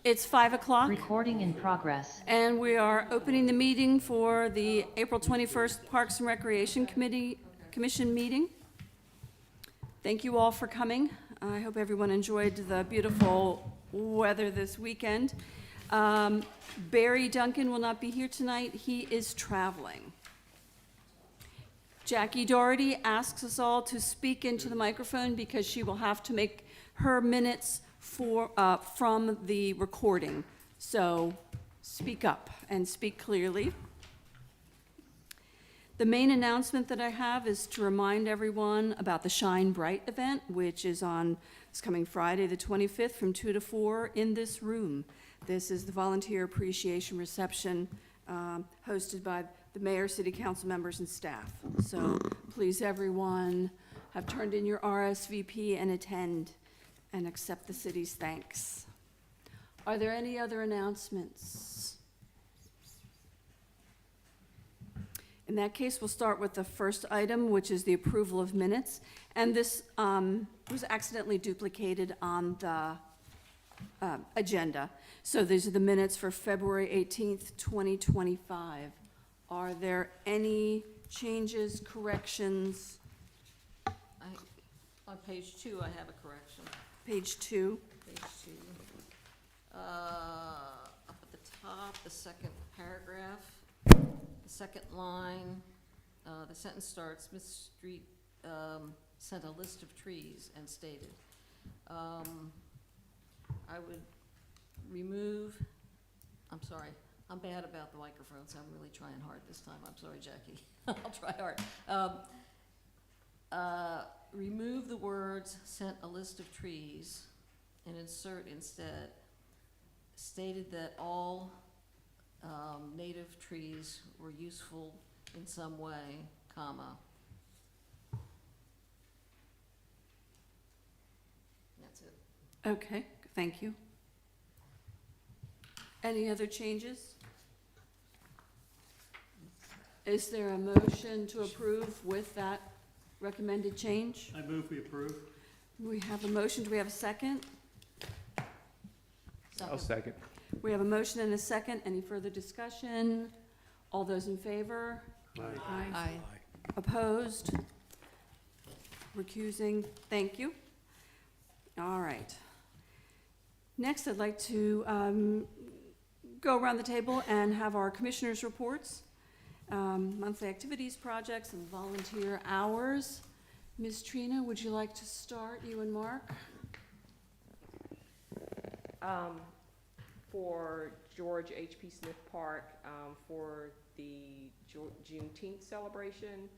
It's 5 o'clock, Recording in progress. and we are opening the meeting for the April 21st Parks and Recreation Commission meeting. Thank you all for coming. I hope everyone enjoyed the beautiful weather this weekend. Barry Duncan will not be here tonight. He is traveling. Jackie Doherty asks us all to speak into the microphone because she will have to make her minutes from the recording. So speak up and speak clearly. The main announcement that I have is to remind everyone about the Shine Bright event, which is it's coming Friday the 25th from 2 to 4 in this room. This is the volunteer appreciation reception hosted by the mayor, city council members, and staff. So please, everyone, have turned in your RSVP and attend and accept the city's thanks. Are there any other announcements? In that case, we'll start with the first item, which is the approval of minutes. And this was accidentally duplicated on the agenda. So these are the minutes for February 18th, 2025. Are there any changes, corrections? On page 2, I have a correction. Page 2. Page 2. Up at the top, the second paragraph, the second line, the sentence starts, Smith Street sent a list of trees and stated. I would remove, I'm sorry, I'm bad about the microphones. I'm really trying hard this time. I'm sorry, Jackie. I'll try hard. Remove the words sent a list of trees and insert instead stated that all native trees were useful in some way, comma. That's it. Okay, thank you. Any other changes? Is there a motion to approve with that recommended change? I move we approve. We have a motion. Do we have a second? I'll second. We have a motion and a second. Any further discussion? All those in favor? Aye. Opposed? Recusing? Thank you. All right. Next, I'd like to go around the table and have our commissioners' reports, monthly activities, projects, and volunteer hours. Ms. Trina, would you like to start, you and Mark? For George H.P. Smith Park, for the Juneteenth celebration,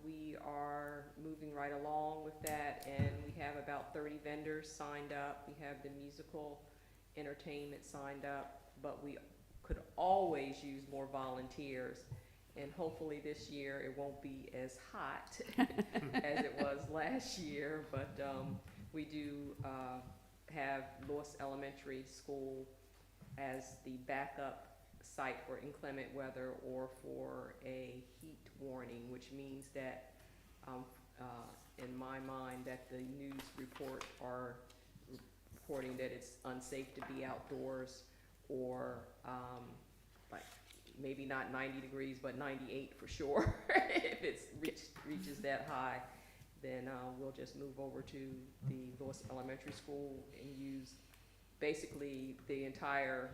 we are moving right along with that, and we have about 30 vendors signed up. We have the musical entertainment signed up, but we could always use more volunteers, and hopefully this year it won't be as hot as it was last year, but we do have Lewis Elementary School as the backup site for inclement weather or for a heat warning, which means that in my mind that the news report are reporting that it's unsafe to be outdoors, or like maybe not 90 degrees but 98 for sure. If it reaches that high, then we'll just move over to the Lewis Elementary School and use basically the entire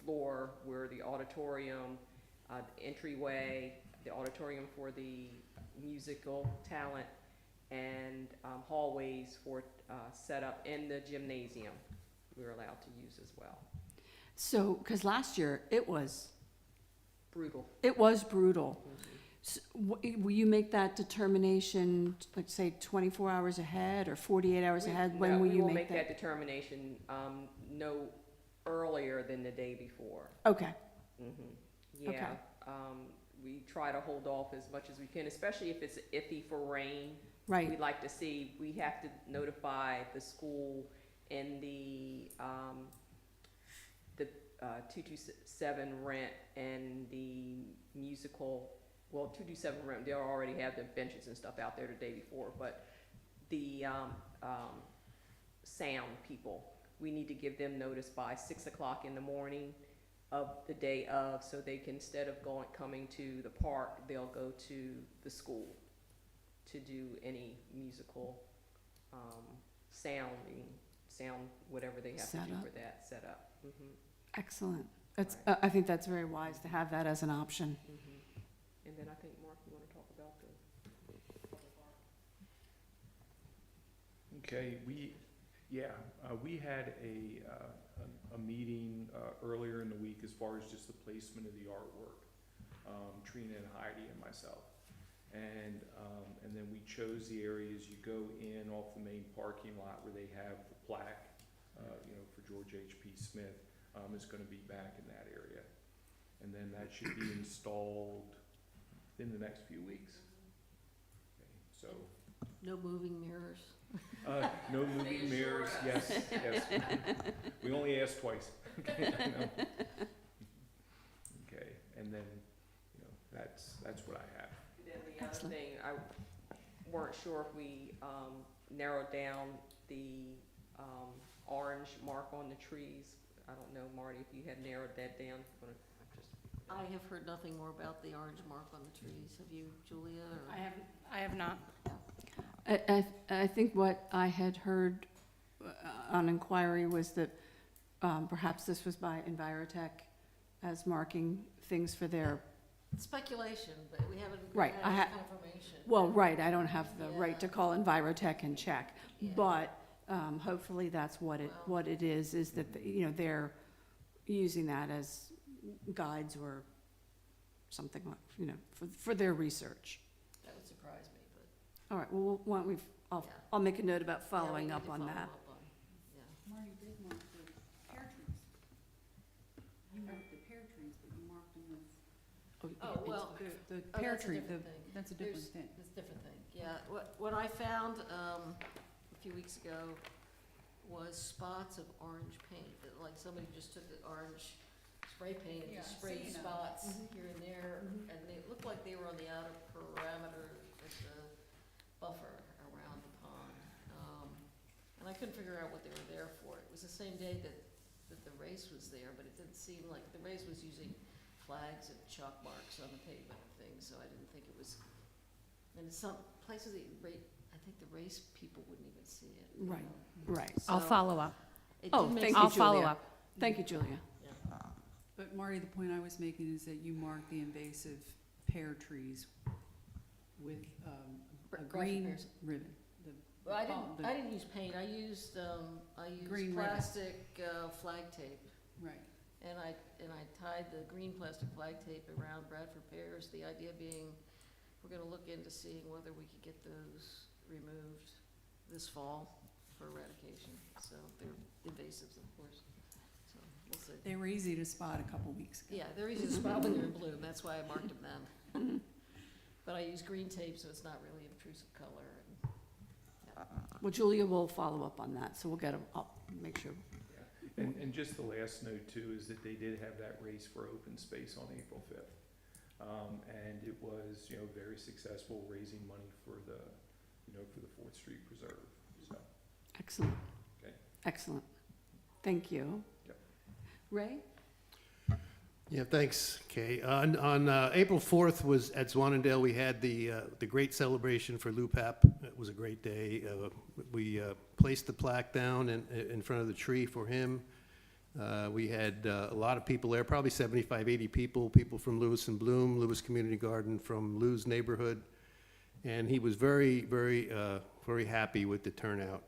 floor, where the auditorium, the entryway, the auditorium for the musical talent, and hallways for setup in the gymnasium we're allowed to use as well. So, because last year it was Brutal. It was brutal. So, will you make that determination, like say 24 hours ahead or 48 hours ahead? When will you we will make that determination no earlier than the day before. Okay. Yeah. Okay. We try to hold off as much as we can, especially if it's iffy for rain. Right. We'd like to see, we have to notify the school and the 227 rent and the musical, well, 227 rent, they already have the benches and stuff out there the day before, but the sound people we need to give them notice by 6 o'clock in the morning of the day of, so they can, instead of coming to the park, they'll go to the school to do any musical, sound, whatever they have to do Setup. for that setup. Excellent. It's, Right. I think that's very wise to have that as an option. And then I think, Mark, you wanna talk about the. Okay, we had a meeting earlier in the week as far as just the placement of the artwork, Trina and Heidi and myself. And then we chose the areas. You go in off the main parking lot where they have the plaque, for George H.P. Smith, is gonna be back in that area. And then that should be installed in the next few weeks. Okay, so, No moving mirrors. no moving mirrors, yes. We only asked twice. Okay, Okay, and then, that's what I have. Then the other Excellent. thing, I weren't sure if we, narrowed down the, orange mark on the trees. I don't know, Marty, if you had narrowed that down. I have heard nothing more about the orange mark on the trees. Have you, Julia, or? I have not. I think what I had heard on inquiry was that perhaps this was by Envirotech as marking things for their, Speculation, but we haven't Right, I had ha- confirmation. well, right, I don't have the right to Yeah. call Envirotech and check. Yeah. But hopefully that's what it is that, they're using that as guides or something like, for their research. That would surprise me, but. All right, well, why don't we, Yeah. I'll make a note about Yeah, we following need up to on follow that. up on- yeah. Marty did mark the pear trees. You marked the pear trees, but you marked them with. Oh, well. The Oh, pear that's a tree, different thing. that's a different There's- thing. It's a different thing, yeah. What I found, a few weeks ago was spots of orange paint, that like somebody just took the orange spray paint and Yeah, just sprayed so you know. spots here and there, and they looked like they were on the outer parameter of the buffer around the pond. And I couldn't figure out what they were there for. It was the same day that the race was there, but it didn't seem like, the race was using flags and chalk marks on the pavement and things, so I didn't think it was, and in some places, I think the race people wouldn't even see it. you Right, know. right. I'll So follow up. it Oh, did make thank sense. you, I'll follow Julia. up. Thank you, Julia. Yeah. But Marty, the point I was making is that you marked the invasive pear trees with a Brush green pears. ribbon. Well, I the- didn't use paint, I used Green ribbon. plastic, flag tape. Right. And I tied the green plastic flag tape around Bradford pears, the idea being, we're gonna look into seeing whether we could get those removed this fall for eradication. So they're invasives, of course, so we'll see. They were easy to spot a couple weeks ago. Yeah, they're easy to spot when they're in bloom, that's why I marked them then. But I use green tape, so it's not really obtrusive color. Well, Julia will follow up on that, so we'll get I'll make sure. And just the last note too is that they did have that race for open space on April 5th. And it was, very successful, raising money for the 4th Street Preserve, so. Excellent. Okay. Excellent. Thank you. Yep. Ray? Yeah, thanks, Kay. On April 4th was at Zwannendale, we had the great celebration for Lou Papp. It was a great day. We placed the plaque down in front of the tree for him. We had a lot of people there, probably 75, 80 people from Lewis and Bloom, Lewis Community Garden, from Lou's neighborhood. And he was very, very, very happy with the turnout.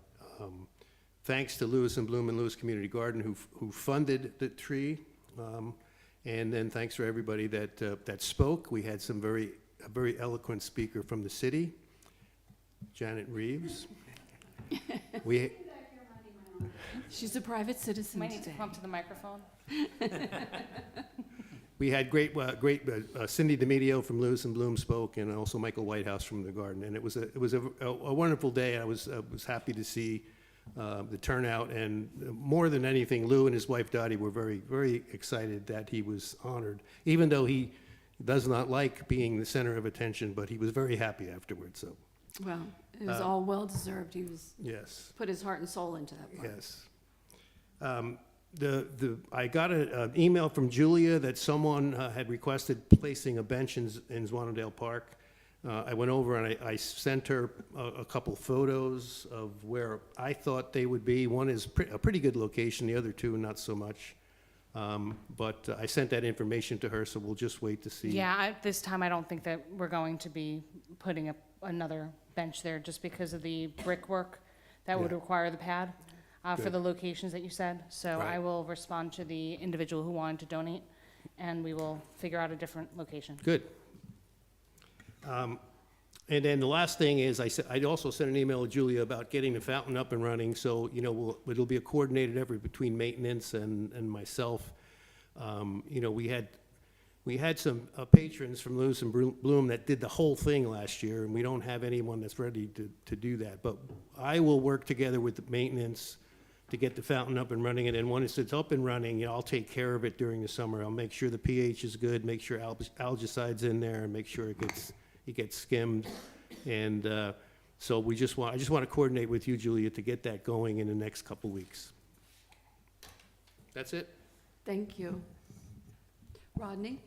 Thanks to Lewis and Bloom and Lewis Community Garden who funded the tree. And then thanks for everybody that spoke. We had a very eloquent speaker from the city, Janet Reeves. She's a private citizen Might need to today. come up to the microphone. We had great Cindy DeMedio from Lewis and Bloom spoke, and also Michael Whitehouse from the garden. And it was a wonderful day. I was happy to see the turnout, and more than anything, Lou and his wife Dottie were very, very excited that he was honored, even though he does not like being the center of attention, but he was very happy afterwards, so, Well, it was all well-deserved. He was, yes, put his heart and soul into that part. yes. I got an email from Julia that someone had requested placing a bench in Zwannendale Park. I went over and I sent her a couple photos of where I thought they would be. One is a pretty good location, the other two not so much. But I sent that information to her, so we'll just wait to see. Yeah, this time I don't think that we're going to be putting up another bench there just because of the brickwork that would Yeah. require the pad for Good. the locations that you said. So Right. I will respond to the individual who wanted to donate, and we will figure out a different location. Good. And then the last thing is, I also sent an email to Julia about getting the fountain up and running, so, you know, it'll be a coordinated effort between maintenance and myself. You know, we had some patrons from Lewis and Bloom that did the whole thing last year, and we don't have anyone that's ready to do that. But I will work together with the maintenance to get the fountain up and running, and then once it's up and running, you know, I'll take care of it during the summer. I'll make sure the pH is good, make sure algicide's in there, and make sure it gets skimmed. And so I just want to coordinate with you, Julia, to get that going in the next couple weeks. That's it? Thank you. Rodney?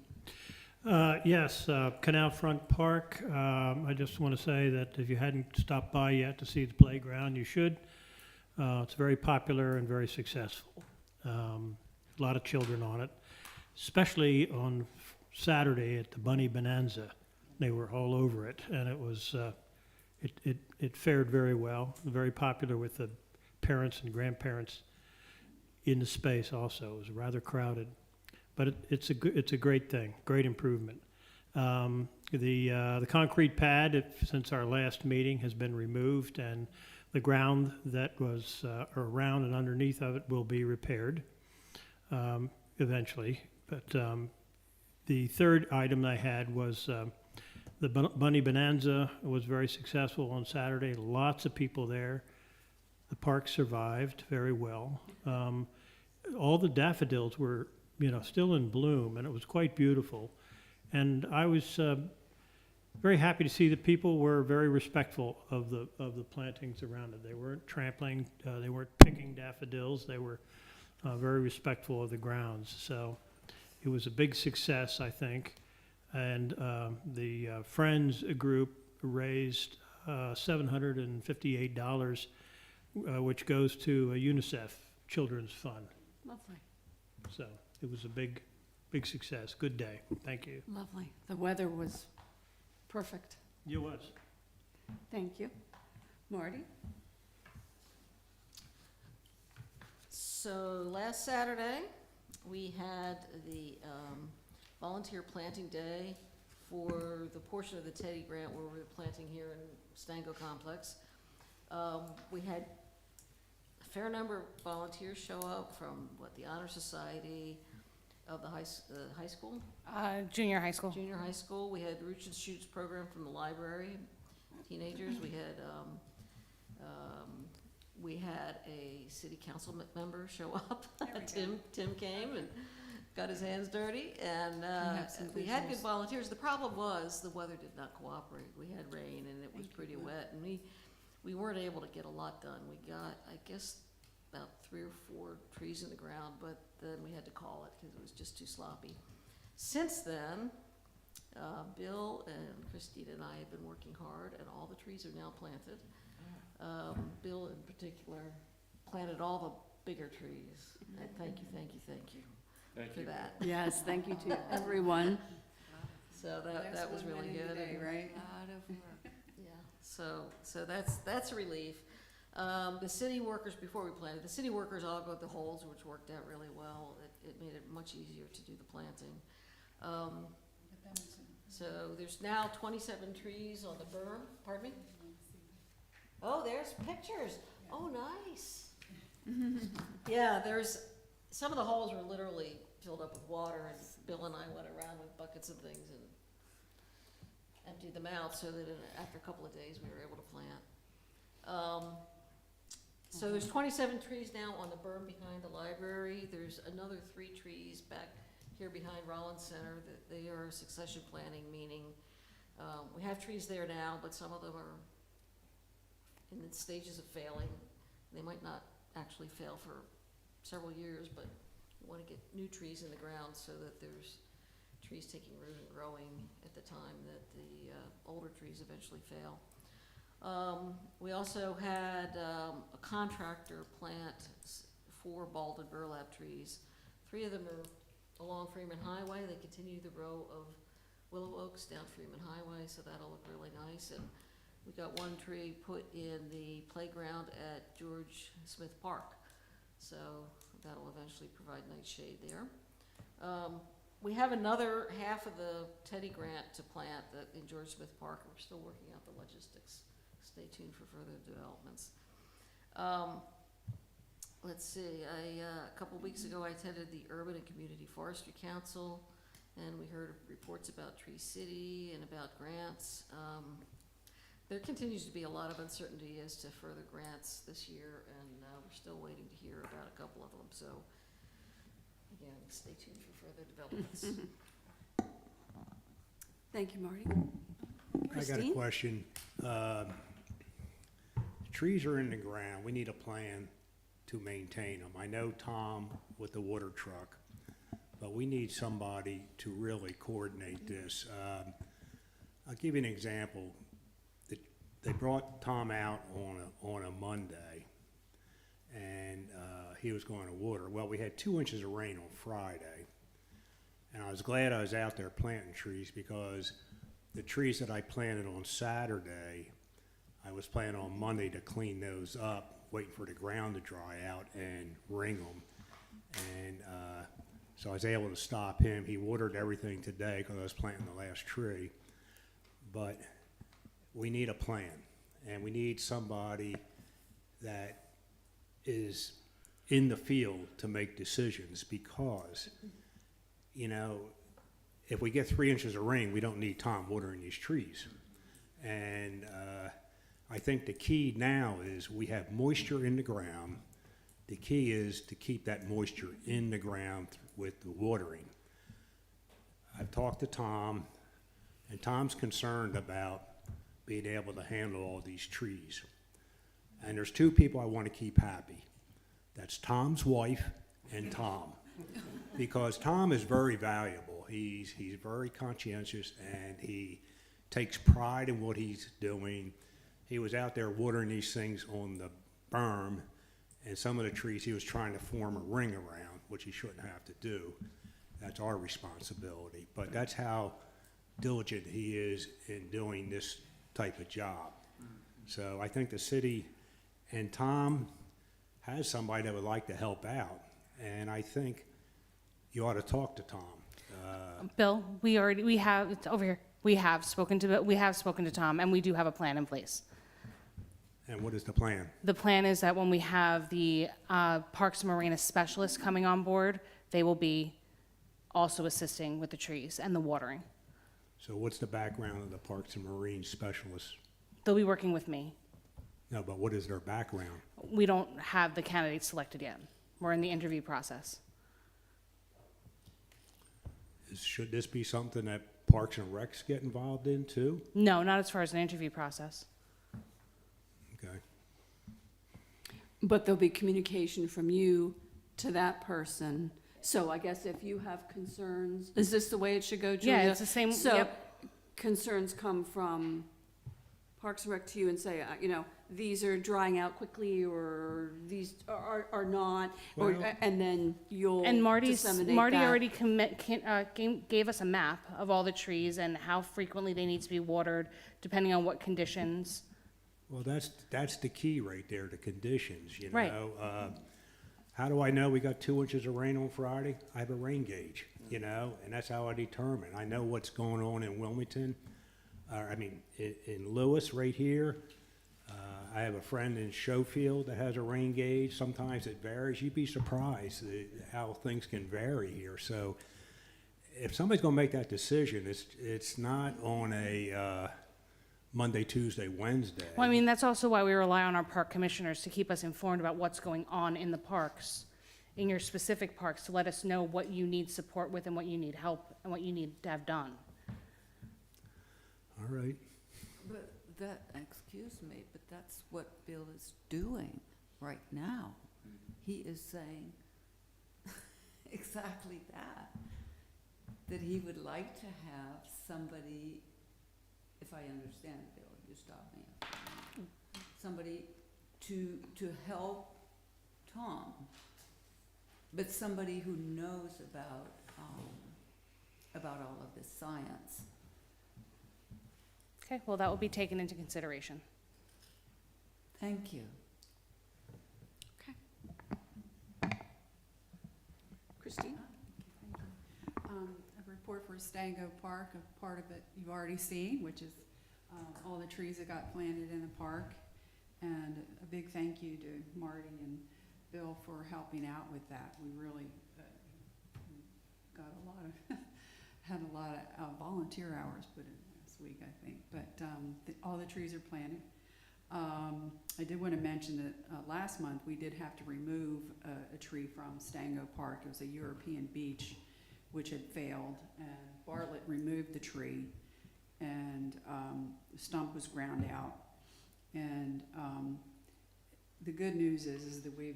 Yes, Canal Front Park. I just want to say that if you hadn't stopped by yet to see the playground, you should. It's very popular and very successful. A lot of children on it, especially on Saturday at the Bunny Bonanza. They were all over it, and it was it fared very well. Very popular with the parents and grandparents in the space. Also, it was rather crowded. But it's a great thing, great improvement. The concrete pad, since our last meeting, has been removed, and the ground that was around and underneath of it will be repaired eventually. But the third item I had was the Bunny Bonanza was very successful on Saturday. Lots of people there. The park survived very well. All the daffodils were, you know, still in bloom, and it was quite beautiful. And I was very happy to see that people were very respectful of the plantings around it. They weren't trampling, they weren't picking daffodils. They were very respectful of the grounds. So it was a big success, I think. And the Friends group raised $758, which goes to a UNICEF Children's Fund. Lovely, So it was a big success. Good day. Thank you. lovely. The weather was perfect. You was. Thank you. Marty? So last Saturday, we had the volunteer planting day for the portion of the Teddy Grant where we're planting here in Stango Complex. We had a fair number of volunteers show up from, the Honor Society of the high school? Junior high school. Junior high school. We had Roots and Shoots program from the library, teenagers. We had a city council member show up. Tim came and got his hands dirty, and have some we had good visuals. volunteers. The problem was the weather did not cooperate. We had rain, and it was pretty wet, and we weren't able to get a lot done. We got, I guess, about 3 or 4 trees in the ground, but then we had to call it because it was just too sloppy. Since then, Bill and Christina and I have been working hard, and all the trees are now planted. Bill in particular planted all the bigger trees. And thank you Thank for you. that. Yes, thank you to everyone. So that was really good. Day, right? Yeah, so that's a relief. The city workers, before we planted, the city workers all got the holes, which worked out really well. It made it much easier to do the planting. So there's now 27 trees on the berm. Pardon me? Oh, there's pictures. Oh, nice. Yeah, some of the holes were literally filled up with water, and Bill and I went around with buckets and things and emptied them out so that after a couple of days we were able to plant. So there's 27 trees now on the berm behind the library. There's another 3 trees back here behind Rollins Center that they are succession planting, meaning we have trees there now, but some of them are in the stages of failing. They might not actually fail for several years, but we want to get new trees in the ground so that there's trees taking root and growing at the time that the older trees eventually fail. We also had a contractor plant 4 balded burlap trees. 3 of them are along Freeman Highway. They continue the row of willow oaks down Freeman Highway, so that'll look really nice. And we got 1 tree put in the playground at George Smith Park, so that'll eventually provide nice shade there. We have another half of the Teddy grant to plant in George Smith Park. We're still working out the logistics. Stay tuned for further developments. Let's see, a couple weeks ago I attended the Urban and Community Forestry Council, and we heard reports about Tree City and about grants. There continues to be a lot of uncertainty as to further grants this year, and we're still waiting to hear about a couple of them. So, again, stay tuned for further developments. Thank you, Marty. I got a Christine? question. Trees are in the ground. We need a plan to maintain them. I know Tom with the water truck, but we need somebody to really coordinate this. I'll give you an example. They brought Tom out on a Monday, and he was going to water. Well, we had 2 inches of rain on Friday, and I was glad I was out there planting trees, because the trees that I planted on Saturday, I was planning on Monday to clean those up, waiting for the ground to dry out and ring them. And so I was able to stop him. He watered everything today because I was planting the last tree. But we need a plan, and we need somebody that is in the field to make decisions, because, you know, if we get 3 inches of rain, we don't need Tom watering these trees. And I think the key now is we have moisture in the ground. The key is to keep that moisture in the ground with the watering. I've talked to Tom, and Tom's concerned about being able to handle all these trees. And there's 2 people I want to keep happy. That's Tom's wife and Tom. Because Tom is very valuable. He's very conscientious, and he takes pride in what he's doing. He was out there watering these things on the berm, and some of the trees he was trying to form a ring around, which he shouldn't have to do. That's our responsibility. But that's how diligent he is in doing this type of job. So I think the city and Tom has somebody that would like to help out, and I think you ought to talk to Tom. Bill, we have, it's over here. We have spoken to Tom, and we do have a plan in place. And what is the plan? The plan is that when we have the Parks and Marina specialists coming on board, they will be also assisting with the trees and the watering. So what's the background of the Parks and Marine specialists? They'll be working with me. No, but what is their background? We don't have the candidates selected yet. We're in the interview process. Should this be something that Parks and Recs get involved in too? No, not as far as an interview process. Okay. But there'll be communication from you to that person. So I guess if you have concerns, is this the way it should go, Julia? Yeah, it's the same, So yep. concerns come from Parks and Rec to you and say, you know, these are drying out quickly, or these are not, or, Well- and then you'll And Marty disseminate already gave us a map of all the trees and how frequently they need to be watered, depending on what conditions. Well, that's the key right there, the conditions, you Right. know. How do I know we got 2 inches of rain on Friday? I have a rain gauge, you know, and that's how I determine. I know what's going on in Wilmington, in Lewis right here. I have a friend in Schofield that has a rain gauge. Sometimes it varies. You'd be surprised how things can vary here. So if somebody's gonna make that decision, it's not on a Monday, Tuesday, Wednesday. Well, I mean, that's also why we rely on our park commissioners to keep us informed about what's going on in the parks, in your specific parks, to let us know what you need support with and what you need help and what you need to have done. All right. But that, excuse me, but that's what Bill is doing right now. He is saying, exactly that. That he would like to have somebody, if I understand, Bill, you stop me. Somebody to help Tom, but somebody who knows about all of this science. Okay, well, that will be taken into consideration. Thank you. Christine? A report for Stango Park, a part of it you've already seen, which is all the trees that got planted in the park. And a big thank you to Marty and Bill for helping out with that. We really got a lot of, had a lot of volunteer hours put in this week, I think. But all the trees are planted. I did want to mention that last month we did have to remove a tree from Stango Park. It was a European beech which had failed, and Bartlett removed the tree, and the stump was ground out. And the good news is that we're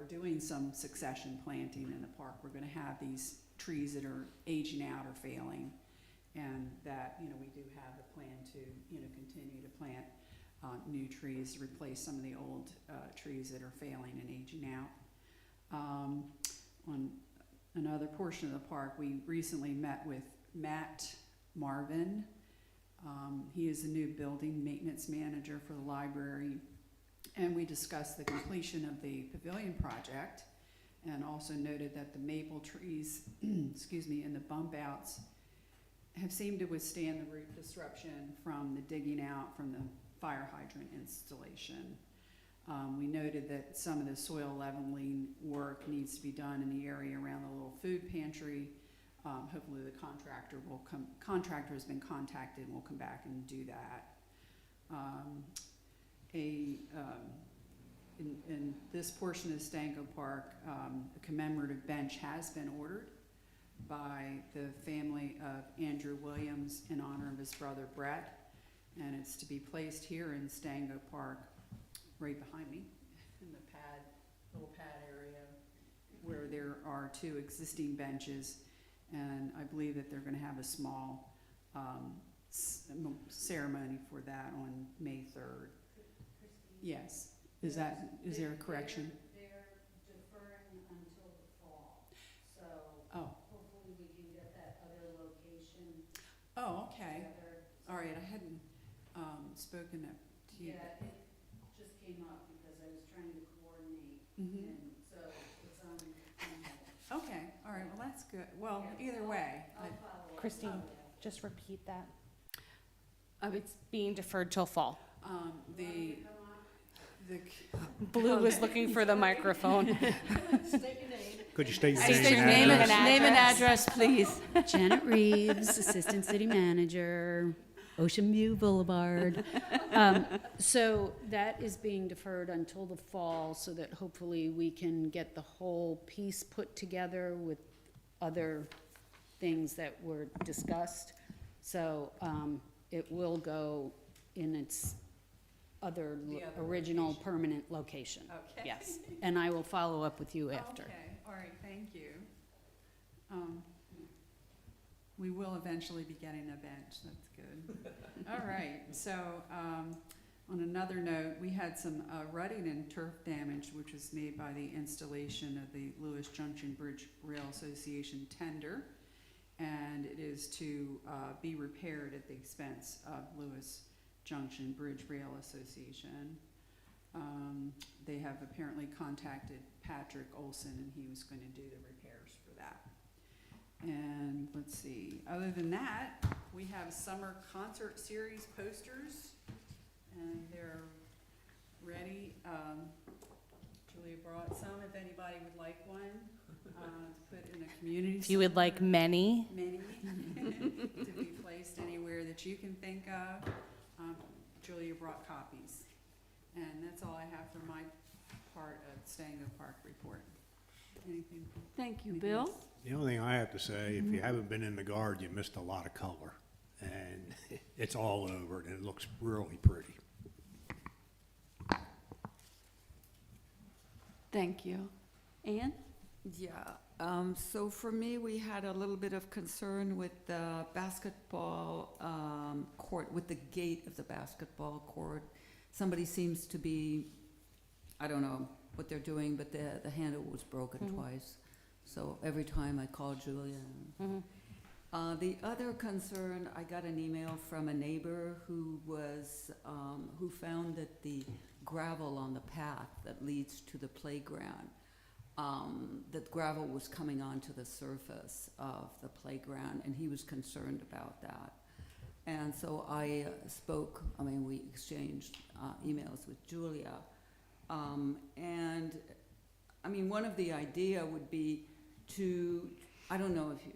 doing some succession planting in the park. We're going to have these trees that are aging out or failing, and that we do have a plan to continue to plant new trees to replace some of the old trees that are failing and aging out. On another portion of the park, we recently met with Matt Marvin. He is the new building maintenance manager for the library, and we discussed the completion of the pavilion project, and also noted that the maple trees, excuse me, and the bump outs have seemed to withstand the root disruption from the digging out from the fire hydrant installation. We noted that some of the soil leveling work needs to be done in the area around the little food pantry. Hopefully the contractor has been contacted and will come back and do that. In this portion of Stango Park, a commemorative bench has been ordered by the family of Andrew Williams in honor of his brother Brett, and it's to be placed here in Stango Park, right behind me, in the little pad area, where there are 2 existing benches, and I believe that they're going to have a small ceremony for that on May 3rd. Yes. Is there a correction? They're deferring until the fall, so hopefully we can get that other location Oh, okay. together. All right, I hadn't spoken up to you. Yeah, it just came up because I was trying to coordinate, Mhm. and so it's on hold. Okay, all right, well, that's good. Well, either way, I'll follow up. Christine, just repeat that. It's being deferred till fall. the Blue was looking for the microphone. State your name. Could you state your State name your and name address? and Name and address, please. Janet Reeves, Assistant City Manager, Ocean View Boulevard. So that is being deferred until the fall so that hopefully we can get the whole piece put together with other things that were discussed. So it will go in its other The other original location. permanent location. Okay. Yes, and I will follow up with you after. Okay, all right, thank you. We will eventually be getting a bench, that's good. All right, so, on another note, we had some rutting and turf damage, which was made by the installation of the Lewis Junction Bridge Rail Association tender, and it is to be repaired at the expense of Lewis Junction Bridge Rail Association. They have apparently contacted Patrick Olson, and he was going to do the repairs for that. And let's see, other than that, we have summer concert series posters, and they're ready. Julia brought some, if anybody would like one, to put in a community. If you would like many. Many, to be placed anywhere that you can think of. Julia brought copies. And that's all I have for my part of Stango Park report. Anything? Thank you, anything Bill. else? The only thing I have to say, if you haven't been in the Guard, you missed a lot of color. And it's all over, and it looks really pretty. Thank you. Ann? Yeah, So for me, we had a little bit of concern with the basketball court, with the gate of the basketball court. Somebody seems to be, I don't know what they're doing, but the handle was broken twice. So every time I called Julia. The other concern, I got an email from a neighbor who was, who found that the gravel on the path that leads to the playground, that gravel was coming onto the surface of the playground, and he was concerned about that. And so I we exchanged emails with Julia. And, I mean, one of the idea would be to, I don't know if you,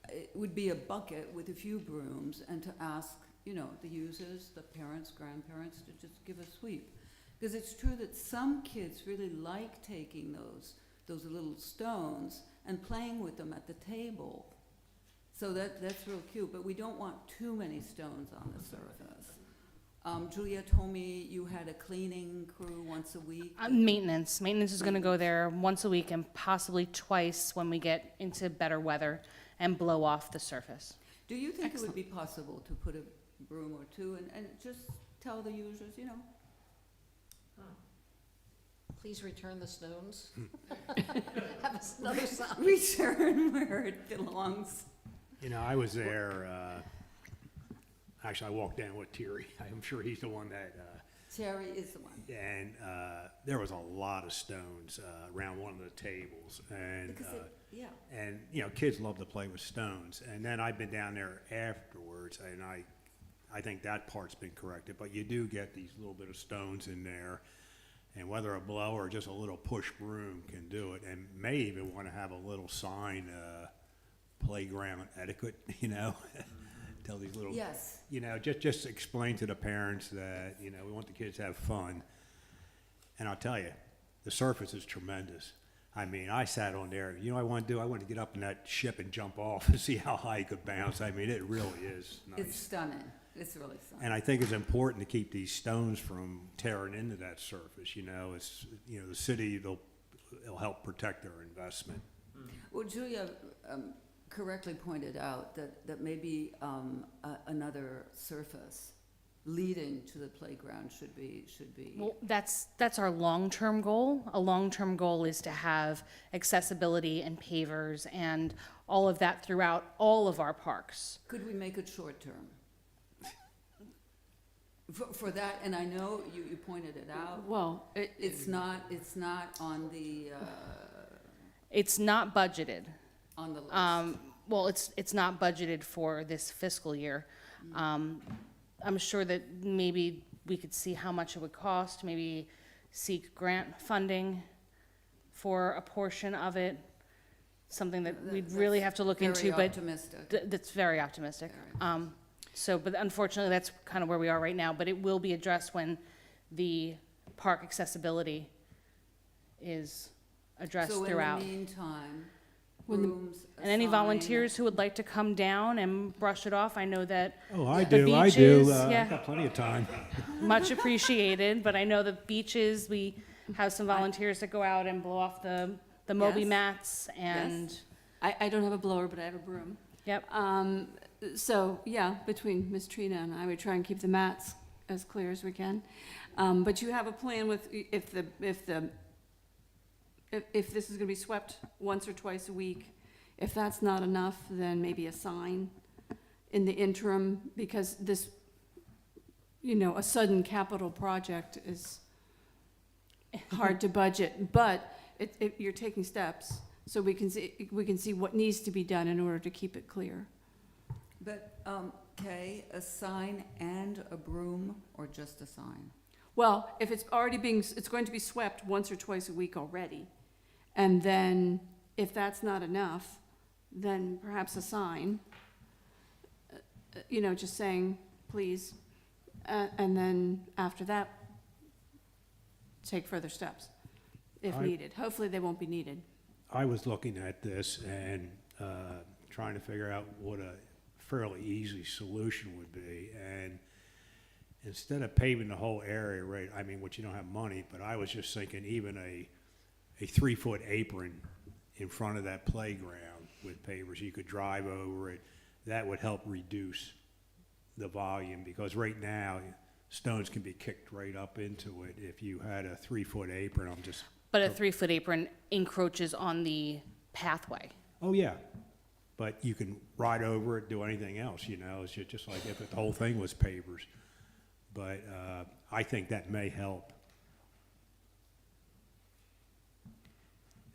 it would be a bucket with a few brooms and to ask, you know, the users, the parents, grandparents, to just give a sweep. Because it's true that some kids really like taking those little stones and playing with them at the table. So that's real cute, but we don't want too many stones on the surface. Julia told me you had a cleaning crew once a week. Maintenance is gonna go there once a week and possibly twice when we get into better weather and blow off the surface. Do you think it would be possible to put a broom or two and just tell the users, you know? Please return the stones. Have another sign. Return where it belongs. You know, I was there, actually, I walked down with Terry. I'm sure he's the one that, Terry is the one. and there was a lot of stones around one of the tables. And, Yeah. and, you know, kids love to play with stones. And then I've been down there afterwards, and I think that part's been corrected. But you do get these little bit of stones in there. And whether a blow or just a little push broom can do it, and may even want to have a little sign, playground etiquette, you know? Tell these little, Yes. you know, just explain to the parents that, you know, we want the kids to have fun. And I'll tell you, the surface is tremendous. I mean, I sat on there, you know what I want to do? I want to get up in that ship and jump off and see how high you could bounce. I mean, it really is It's nice. stunning. It's really stunning. And I think it's important to keep these stones from tearing into that surface, you know, it's, you know, the city, it'll help protect their investment. Well, Julia correctly pointed out that maybe another surface leading to the playground should be. Well, that's our long-term goal. A long-term goal is to have accessibility and pavers and all of that throughout all of our parks. Could we make it short-term? For that, and I know you pointed it out, Well, it's not on the, It's not budgeted. on the list. Well, it's not budgeted for this fiscal year. I'm sure that maybe we could see how much it would cost, maybe seek grant funding for a portion of it, something that we'd really have to look into, Very but optimistic. that's very optimistic. Very So, but unfortunately, that's kind of where we are right now, but it will be addressed when the park accessibility is addressed throughout. So in the meantime, When the- rooms, And any sign. volunteers who would like to come down and brush it off, I know that Oh, I The do, I do. beaches, yeah. I've got plenty of time. much appreciated, but I know the beaches, we have some volunteers that go out and blow off the Moby Yes. mats and, Yes. I don't have a blower, but I have a broom. yep. So, yeah, between Ms. Trina and I, we try and keep the mats as clear as we can. But you have a plan with, if this is gonna be swept once or twice a week, if that's not enough, then maybe a sign in the interim, because this, you know, a sudden capital project is hard to budget, but you're taking steps, so we can see what needs to be done in order to keep it clear. But, Kay, a sign and a broom, or just a sign? Well, if it's going to be swept once or twice a week already, and then if that's not enough, then perhaps a sign, you know, just saying, please, and then after that, take further steps if I- needed. Hopefully, they won't be needed. I was looking at this and trying to figure out what a fairly easy solution would be. And instead of paving the whole area, right, I mean, which you don't have money, but I was just thinking even a 3-foot apron in front of that playground with pavers. You could drive over it. That would help reduce the volume, because right now, stones can be kicked right up into it. If you had a 3-foot apron, But a 3-foot apron encroaches on the pathway. oh yeah, but you can ride over it, do anything else, you know, it's just like if the whole thing was pavers. But, I think that may help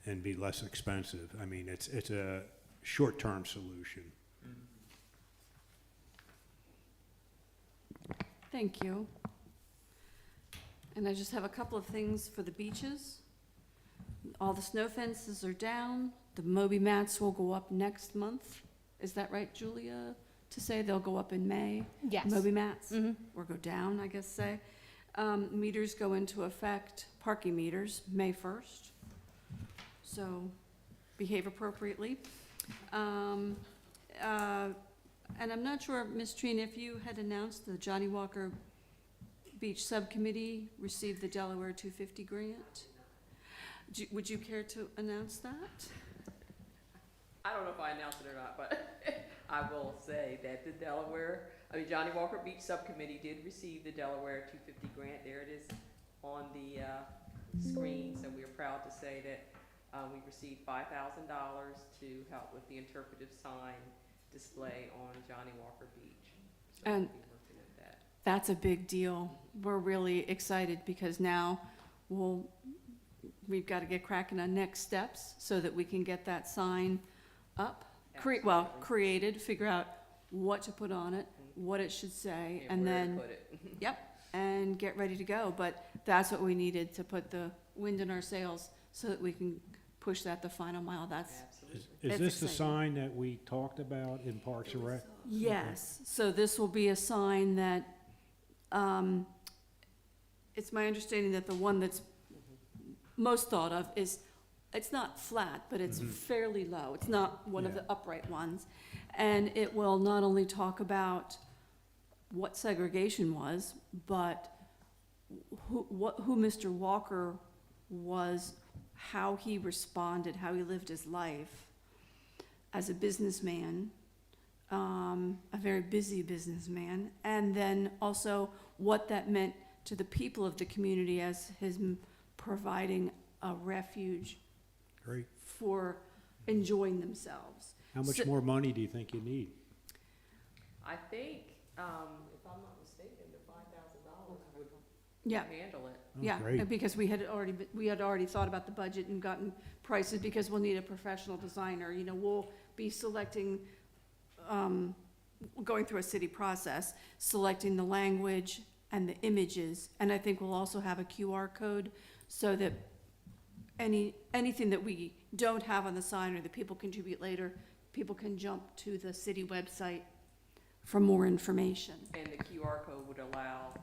and be less expensive. I mean, it's a short-term solution. Thank you. And I just have a couple of things for the beaches. All the snow fences are down. The Moby mats will go up next month. Is that right, Julia? To say they'll go up in May? Yes. Moby mats? Mhm. Or go down, I guess say. Meters go into effect, parking meters, May 1st. So behave appropriately. And I'm not sure, Ms. Trina, if you had announced the Johnny Walker Beach Subcommittee received the Delaware 250 grant. Would you care to announce that? I don't know if I announced it or not, but I will say that the Johnny Walker Beach Subcommittee did receive the Delaware 250 grant. There it is on the screen, so we are proud to say that we received $5,000 to help with the interpretive sign display on Johnny Walker Beach. So And we'll be working with that. that's a big deal. We're really excited because now we've got to get cracking on next steps so that we can get that sign up, Absolutely. created, figure out what to put on it, what it should say, and where to then, put it. yep, and get ready to go. But that's what we needed to put the wind in our sails so that we can push that the final mile. That's, Absolutely. Is It's this the exciting. sign that we talked about in Parks and Rec? yes. So this will be a sign that, it's my understanding that the one that's most thought of is, it's not flat, but it's fairly low. It's not one of Yeah. the upright ones. And it will not only talk about what segregation was, but who Mr. Walker was, how he responded, how he lived his life as a businessman, a very busy businessman, and then also what that meant to the people of the community as his providing a refuge Great. for enjoying themselves. How much So- more money do you think you need? I think, if I'm not mistaken, the $5,000 would Yeah, handle it. Oh, yeah, great. because we had already thought about the budget and gotten prices, because we'll need a professional designer. You know, we'll be selecting, going through a city process, selecting the language and the images, and I think we'll also have a QR code so that anything that we don't have on the sign or that people contribute later, people can jump to the city website for more information. And the QR code would allow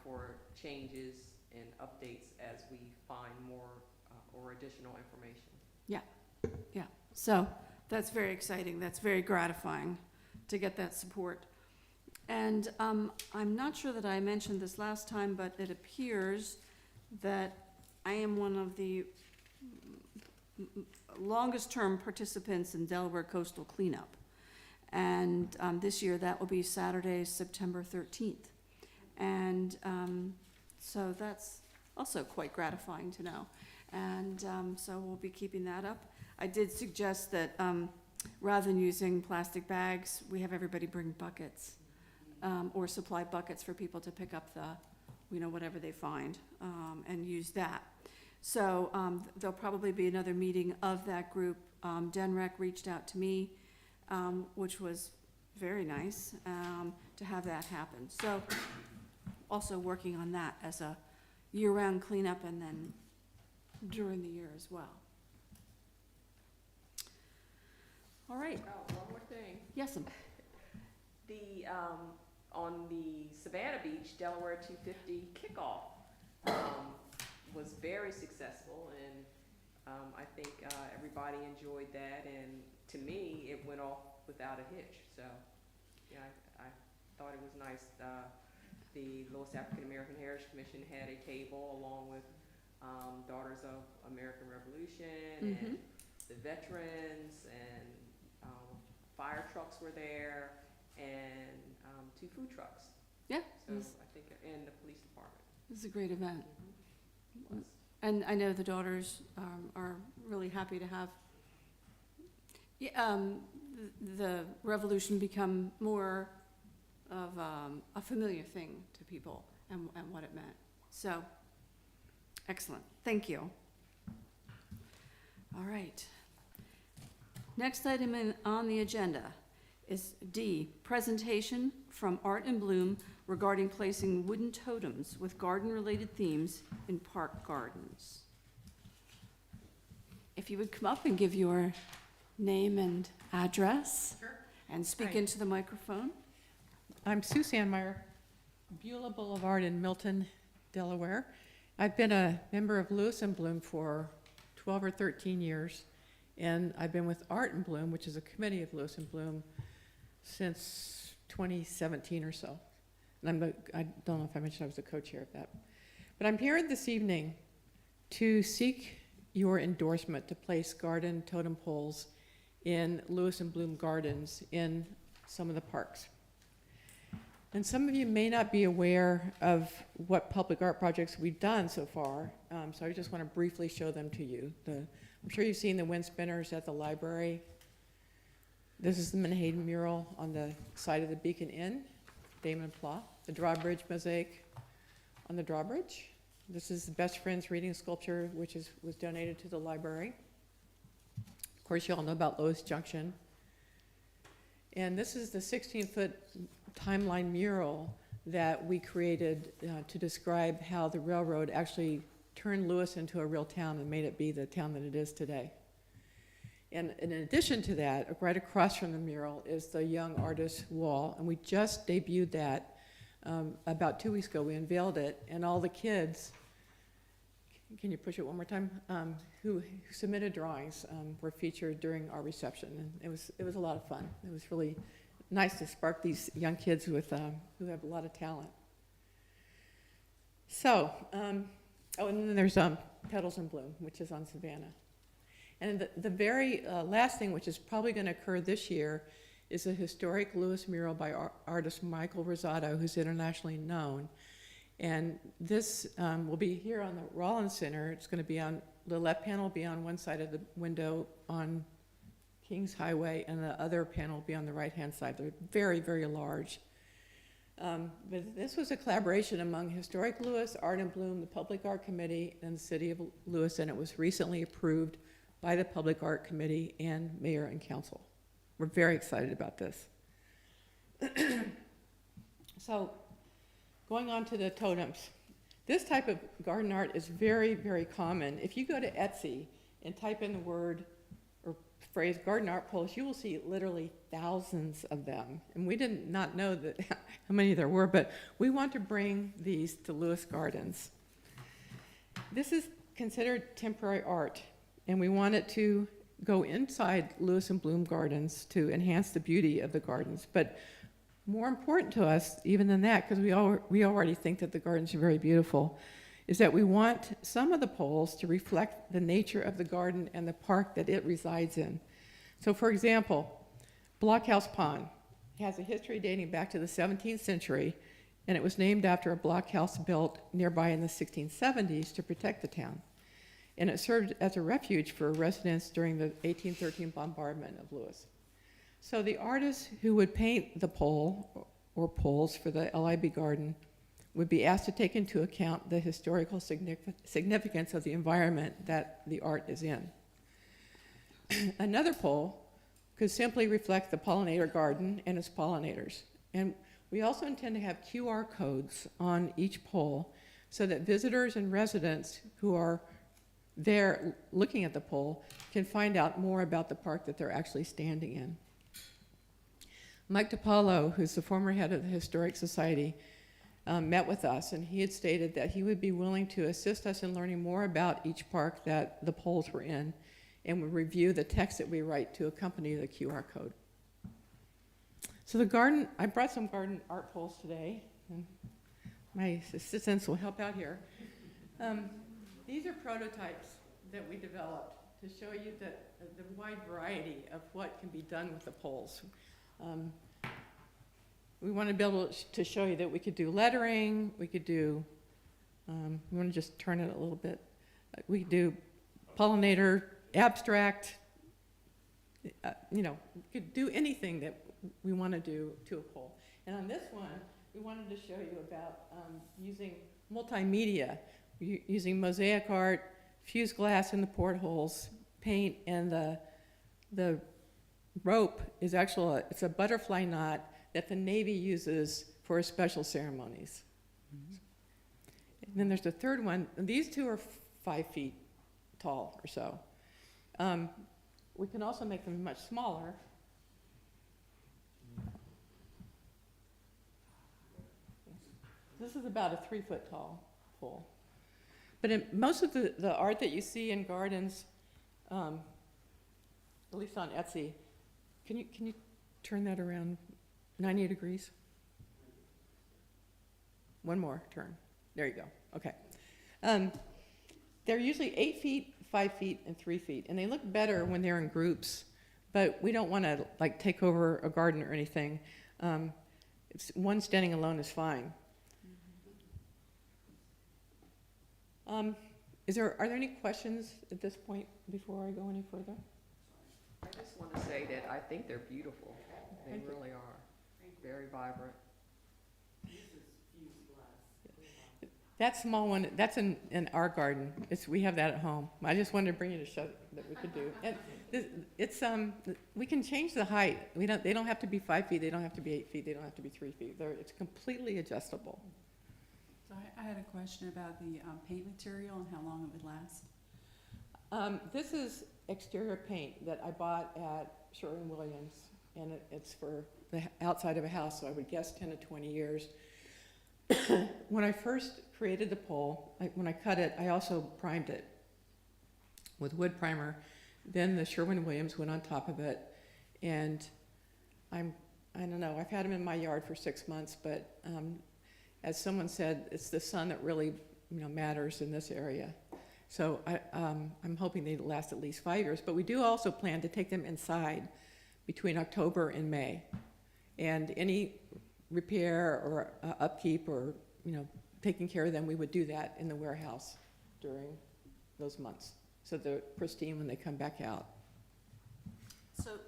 for changes and updates as we find more or additional information. Yeah, so that's very exciting. That's very gratifying to get that support. And I'm not sure that I mentioned this last time, but it appears that I am one of the longest-term participants in Delaware Coastal Cleanup. And this year, that will be Saturday, September 13th. And so that's also quite gratifying to know. And so we'll be keeping that up. I did suggest that rather than using plastic bags, we have everybody bring buckets or supply buckets for people to pick up whatever they find and use that. So there'll probably be another meeting of that group. DENREC reached out to me, which was very nice to have that happen. So also working on that as a year-round cleanup and then during the year as well. All right, Oh, one more thing. yes, The, on the Savannah Beach, Delaware 250 kickoff, was very successful, and, I think, everybody enjoyed that, and to me, it went off without a hitch, so, yeah, I thought it was nice. The Lewis African American Heritage Commission had a table along with, Daughters of American Revolution and the veterans and fire trucks were there, and 2 food trucks. Yeah, So it was, I think, and the police department. it was a great event. It was. And I know the daughters are really happy to have the revolution become more of a familiar thing to people and what it meant. So, excellent. Thank you. All right. Next item on the agenda is D, presentation from Art and Bloom regarding placing wooden totems with garden-related themes in park gardens. If you would come up and give your name and address. Sure. And speak Hi. into the microphone. I'm Sue Sandmeyer, Beulah Boulevard in Milton, Delaware. I've been a member of Lewis and Bloom for 12 or 13 years, and I've been with Art and Bloom, which is a committee of Lewis and Bloom, since 2017 or so. And I don't know if I mentioned I was the co-chair of that. But I'm here this evening to seek your endorsement to place garden totem poles in Lewis and Bloom gardens in some of the parks. And some of you may not be aware of what public art projects we've done so far, so I just want to briefly show them to you. I'm sure you've seen the wind spinners at the library. This is the Menhaden mural on the side of the Beacon Inn, Damon Pla. The drawbridge mosaic on the drawbridge. This is the Best Friends reading sculpture, which was donated to the library. Of course, you all know about Lowe's Junction. And this is the 16-foot timeline mural that we created to describe how the railroad actually turned Lewis into a real town and made it be the town that it is today. And in addition to that, right across from the mural is the Young Artist Wall, and we just debuted that about 2 weeks ago. We unveiled it, and all the kids, can you push it one more time, who submitted drawings were featured during our reception, and it was a lot of fun. It was really nice to spark these young kids who have a lot of talent. So, and then there's Petals in Bloom, which is on Savannah. And the very last thing, which is probably going to occur this year, is a historic Lewis mural by artist Michael Rosado, who's internationally known. And this will be here on the Rollins Center. It's going to be on, the left panel will be on one side of the window on Kings Highway, and the other panel will be on the right-hand side. They're very, very large. But this was a collaboration among Historic Lewis, Art and Bloom, the Public Art Committee, and the City of Lewis, and it was recently approved by the Public Art Committee and Mayor and Council. We're very excited about this. So, going on to the totems. This type of garden art is very, very common. If you go to Etsy and type in the word or phrase garden art poles, you will see literally thousands of them. And we did not know that how many there were, but we want to bring these to Lewis Gardens. This is considered temporary art, and we want it to go inside Lewis and Bloom gardens to enhance the beauty of the gardens. But more important to us, even than that, because we already think that the gardens are very beautiful, is that we want some of the poles to reflect the nature of the garden and the park that it resides in. So, for example, Blockhouse Pond has a history dating back to the 17th century, and it was named after a blockhouse built nearby in the 1670s to protect the town. And it served as a refuge for residents during the 1813 bombardment of Lewis. So the artist who would paint the pole or poles for the LIB garden would be asked to take into account the historical significance of the environment that the art is in. Another pole could simply reflect the pollinator garden and its pollinators. And we also intend to have QR codes on each pole so that visitors and residents who are there looking at the pole can find out more about the park that they're actually standing in. Mike DiPaolo, who's the former head of the Historic Society, met with us, and he had stated that he would be willing to assist us in learning more about each park that the poles were in, and would review the text that we write to accompany the QR code. So the garden, I brought some garden art poles today, and my assistants will help out here. These are prototypes that we developed to show you the wide variety of what can be done with the poles. We want to be able to show you that we could do lettering, we could do, we want to just turn it a little bit. We could do pollinator, abstract, you know, we could do anything that we want to do to a pole. And on this one, we wanted to show you about using multimedia, using mosaic art, fused glass in the portholes, paint, and the rope is actually, it's a butterfly knot that the Navy uses for special ceremonies. And then there's the third one, and these two are 5 feet tall or so. We can also make them much smaller. This is about a 3 foot tall pole. But in most of the art that you see in gardens, at least on Etsy, can you turn that around 90 degrees? One more turn. There you go. Okay. They're usually 8 feet, 5 feet, and 3 feet, and they look better when they're in groups. But we don't want to like take over a garden or anything. One standing alone is fine. Are there any questions at this point before I go any further? I just want to say that I think they're beautiful. They Thank you. really are. Very vibrant. That small one, that's in our garden. We have that at home. I just wanted to bring you to show that we could do. And we can change the height. They don't have to be 5 feet. They don't have to be 8 feet. They don't have to be 3 feet. It's completely adjustable. So I had a question about the paint material and how long it would last. This is exterior paint that I bought at Sherwin-Williams, and it's for the outside of a house, so I would guess 10 to 20 years. When I first created the pole, when I cut it, I also primed it with wood primer. Then the Sherwin-Williams went on top of it, and I don't know, I've had them in my yard for 6 months, but as someone said, it's the sun that really, matters in this area. So I'm hoping they last at least 5 years. But we do also plan to take them inside between October and May. And any repair or upkeep or, taking care of them, we would do that in the warehouse during those months. So they're pristine when they come back out.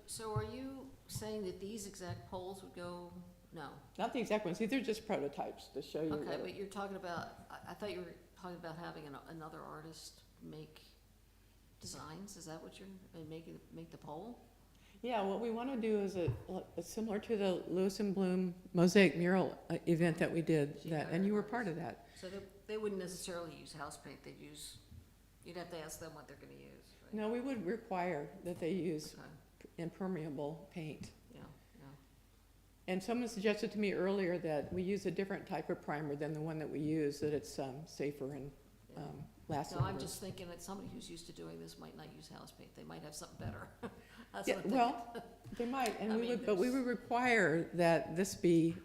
So are you saying that these exact poles would go, no? Not the exact ones. These are just prototypes to show you. Okay, what but you're talking about, I thought you were talking about having another artist make designs, is that what and make the pole? Yeah, what we want to do is similar to the Lewis and Bloom mosaic mural event that we did, and you were part of that. So they wouldn't necessarily use house paint, you'd have to ask them what they're gonna use, right? No, we would require that they use Okay, impermeable paint. yeah. And someone suggested to me earlier that we use a different type of primer than the one that we use, that it's safer and lasts No, I'm longer. just thinking that somebody who's used to doing this might not use house paint, they might have something better. That's Yeah, what I'm thinking. well, they might, and I we mean, would, but we there's- would require that this be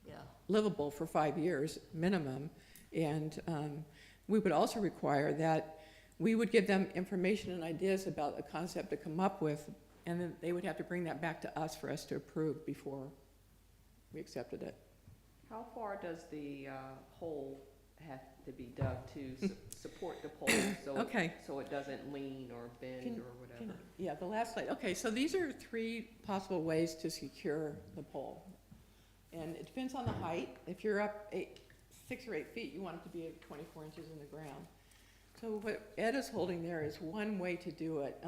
Yeah, livable for 5 years minimum. And we would also require that we would give them information and ideas about a concept to come up with, and then they would have to bring that back to us for us to approve before we accepted it. How far does the hole have to be dug to support the pole Okay. so it doesn't lean or bend or whatever? Yeah, the last slide. Okay, so these are 3 possible ways to secure the pole. And it depends on the height. If you're up 6 or 8 feet, you want it to be at 24 inches in the ground. So what Ed is holding there is one way to do it.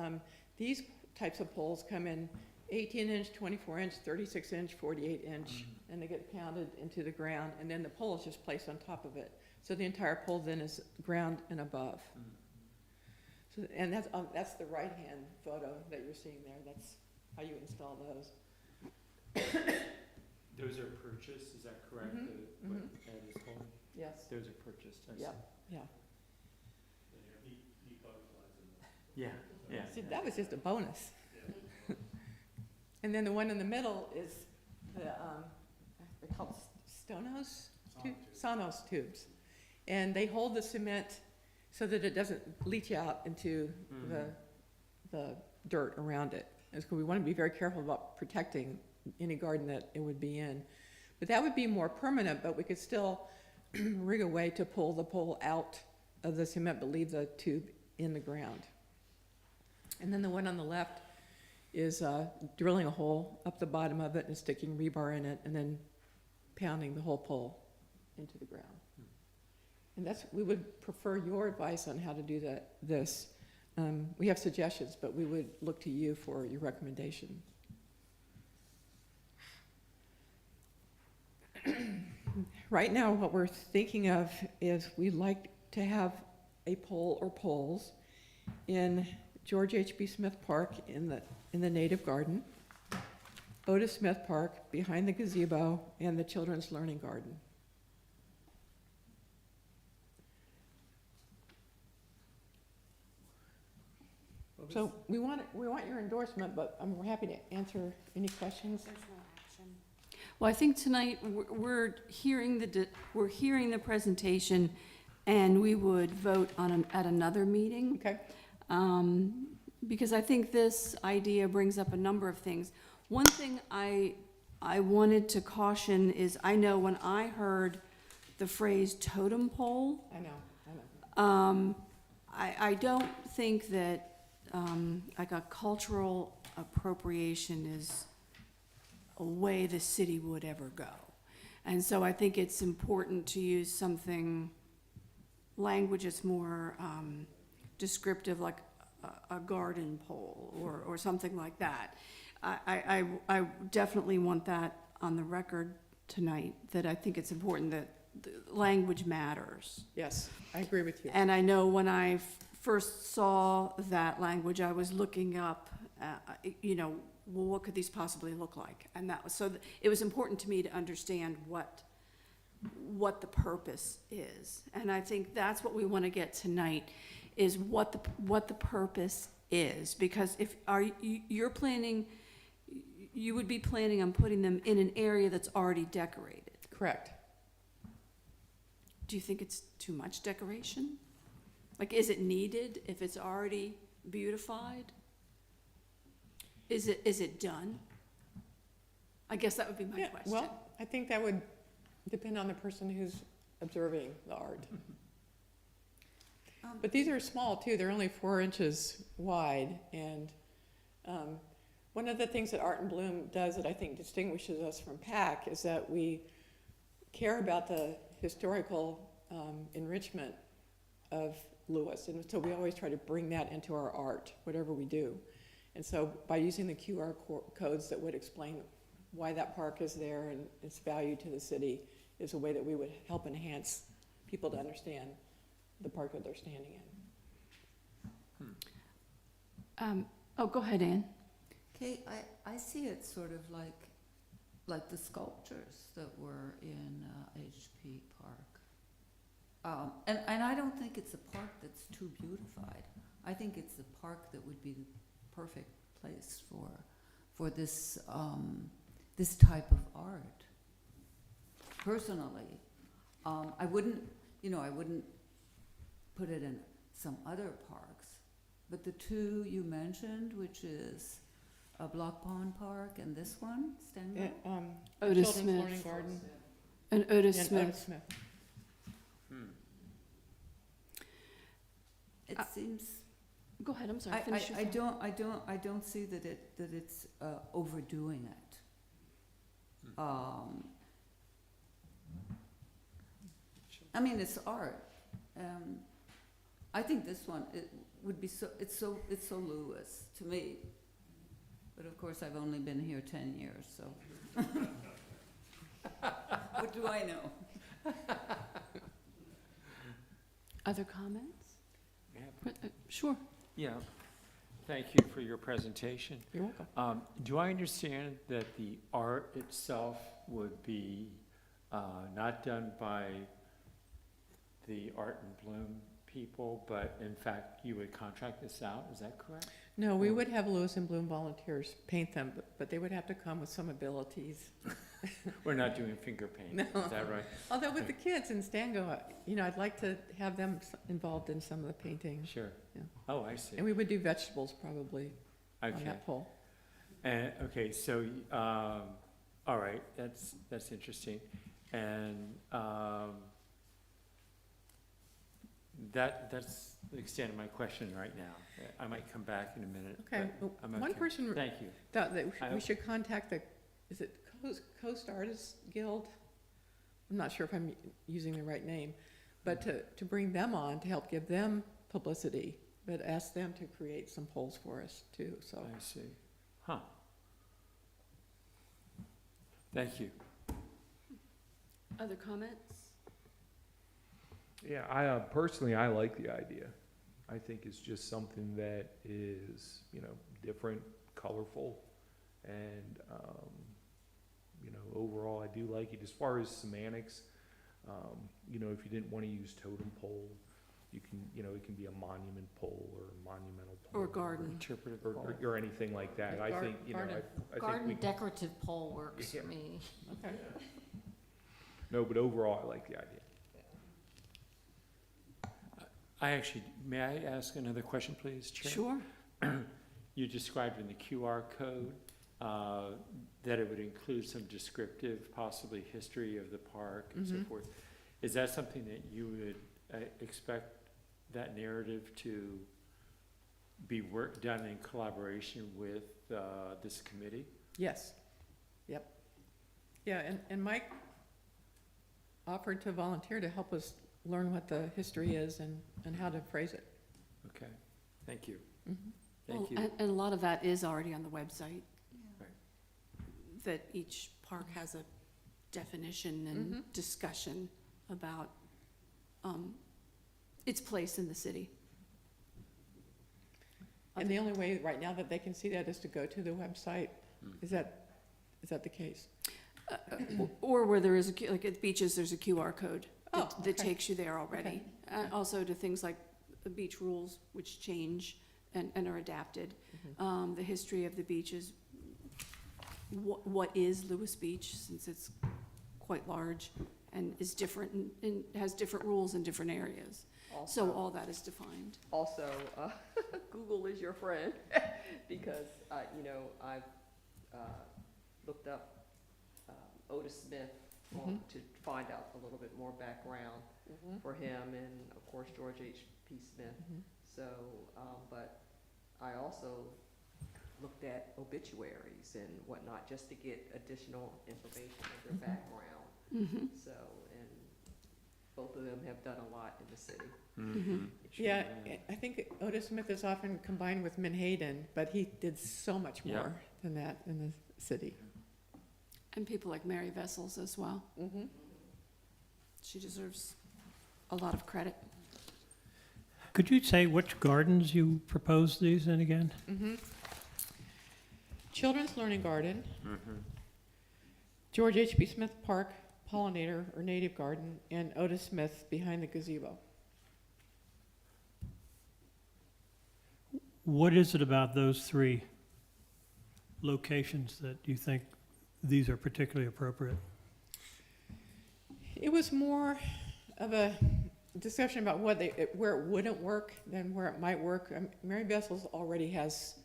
These types of poles come in 18-inch, 24-inch, 36-inch, 48-inch, and they get pounded into the ground, and then the pole is just placed on top of it. So the entire pole then is ground and above. So, and that's the right-hand photo that you're seeing there. That's how you install those. Those are purchased, is that correct? Mhm, What mhm. Ed is told? Yes. Those are purchased, I see. Yeah, yeah. Yeah, yeah. See, that was just a bonus. And then the one in the middle is they're called Sonos tubes. And they hold the cement so that it doesn't leach out into the dirt around it. And so we want to be very careful about protecting any garden that it would be in. But that would be more permanent, but we could still rig a way to pull the pole out of the cement, but leave the tube in the ground. And then the one on the left is drilling a hole up the bottom of it and sticking rebar in it, and then pounding the whole pole into the ground. And we would prefer your advice on how to do this. We have suggestions, but we would look to you for your recommendation. Right now, what we're thinking of is we'd like to have a pole or poles in George H.B. Smith Park in the native garden, Otis Smith Park behind the gazebo, and the Children's Learning Garden. So we want your endorsement, but we're happy to answer any questions. Well, I think tonight we're hearing the presentation, and we would vote at another meeting. Okay. Because I think this idea brings up a number of things. One thing I wanted to caution is, I know when I heard the phrase totem pole, I know. I don't think that like a cultural appropriation is a way the city would ever go. And so I think it's important to use something, language that's more descriptive, like a garden pole or something like that. I definitely want that on the record tonight, that I think it's important that the language matters. Yes, I agree with you. And I know when I first saw that language, I was looking up, well, what could these possibly look like? And that was, so it was important to me to understand what the purpose is. And I think that's what we want to get tonight, is what the purpose is. Because if you're planning, you would be planning on putting them in an area that's already decorated. Correct. Do you think it's too much decoration? Like, is it needed if it's already beautified? Is it done? I guess that would be my question. Well, I think that would depend on the person who's observing the art. But these are small too, they're only 4 inches wide, and one of the things that Art and Bloom does that I think distinguishes us from PAC is that we care about the historical enrichment of Lewis, and so we always try to bring that into our art, whatever we do. And so by using the QR codes that would explain why that park is there and its value to the city is a way that we would help enhance people to understand the park that they're standing in. Go ahead, Ann. Okay, I see it sort of like the sculptures that were in HP Park. And I don't think it's a park that's too beautified. I think it's a park that would be the perfect place for this this type of art. Personally, I wouldn't put it in some other parks, but the two you mentioned, which is Block Pond Park and this one, Stanley? Otis Children's Smith. Learning Garden. And Otis And Smith. Otis Smith. It seems. Go ahead, I'm sorry, finish your thought. I don't see that it's overdoing it. I mean, it's art. I think this one, it would be it's so Lewis to me. But of course, I've only been here 10 years, so. What do I know? Other comments? Sure. Yeah, thank you for your presentation. You're welcome. Do I understand that the art itself would be not done by the Art and Bloom people, but in fact, you would contract this out, is that correct? No, we would have Lewis and Bloom volunteers paint them, but they would have to come with some abilities. We're not doing finger paint, No. is that right? Although with the kids in Stango, I'd like to have them involved in some of the painting. Sure. Yeah. Oh, I see. And we would do vegetables probably on Okay. that pole. And, okay, so, all right, that's interesting. And, that's the extent of my question right now. I might come back in a minute. Okay, but I'm one okay. person Thank you. thought that I- we should contact is it Coast Artists Guild? I'm not sure if I'm using the right name, but to bring them on to help give them publicity, but ask them to create some polls for us too, so. I see. Huh. Thank you. Other comments? Yeah, I personally, I like the idea. I think it's just something that is, different, colorful, and, overall, I do like it. As far as semantics, if you didn't want to use totem pole, you can, it can be a monument pole or a monumental pole. Or garden. Interpretive Or, pole. or anything like that. I think, Garden. I think Garden we, decorative pole works Yeah. for me. Okay. no, but overall, I like the idea. May I ask another question, please, Chair? Sure. You described in the QR code that it would include some descriptive, possibly history of the park and so Mhm. forth. Is that something that you would expect that narrative to be done in collaboration with this committee? Yes, yep. Yeah, and Mike offered to volunteer to help us learn what the history is and how to phrase it. Okay, thank you. Mhm. Thank you. And a lot of that is already on the website. Right. That each park has a definition and discussion about its place in the city. And the only way right now that they can see that is to go to the website. Is that the case? Or where there is, like at beaches, there's a QR code Oh, that okay. takes you there already. Okay. Also to things like the beach rules, which change and are adapted. The history of the beaches, what is Lewis Beach, since it's quite large and is different and has different rules in different areas. So all that is defined. Also, Google is your friend, because, I've looked up Otis Smith to find out a little bit more background for him, and of course, George H.P. Smith. So, but I also looked at obituaries and whatnot, just to get additional information of their background. So, and both of them have done a lot in the city. Yeah, I think Otis Smith is often combined with Menhaden, but he did so much Yeah. more than that in the city. And people like Mary Vessels as well. She deserves a lot of credit. Could you say which gardens you proposed these in again? Children's Learning Garden, George H.P. Smith Park Pollinator or Native Garden, and Otis Smith behind the gazebo. What is it about those three locations that you think these are particularly appropriate? It was more of a discussion about where it wouldn't work than where it might work. Mary Vessels already has,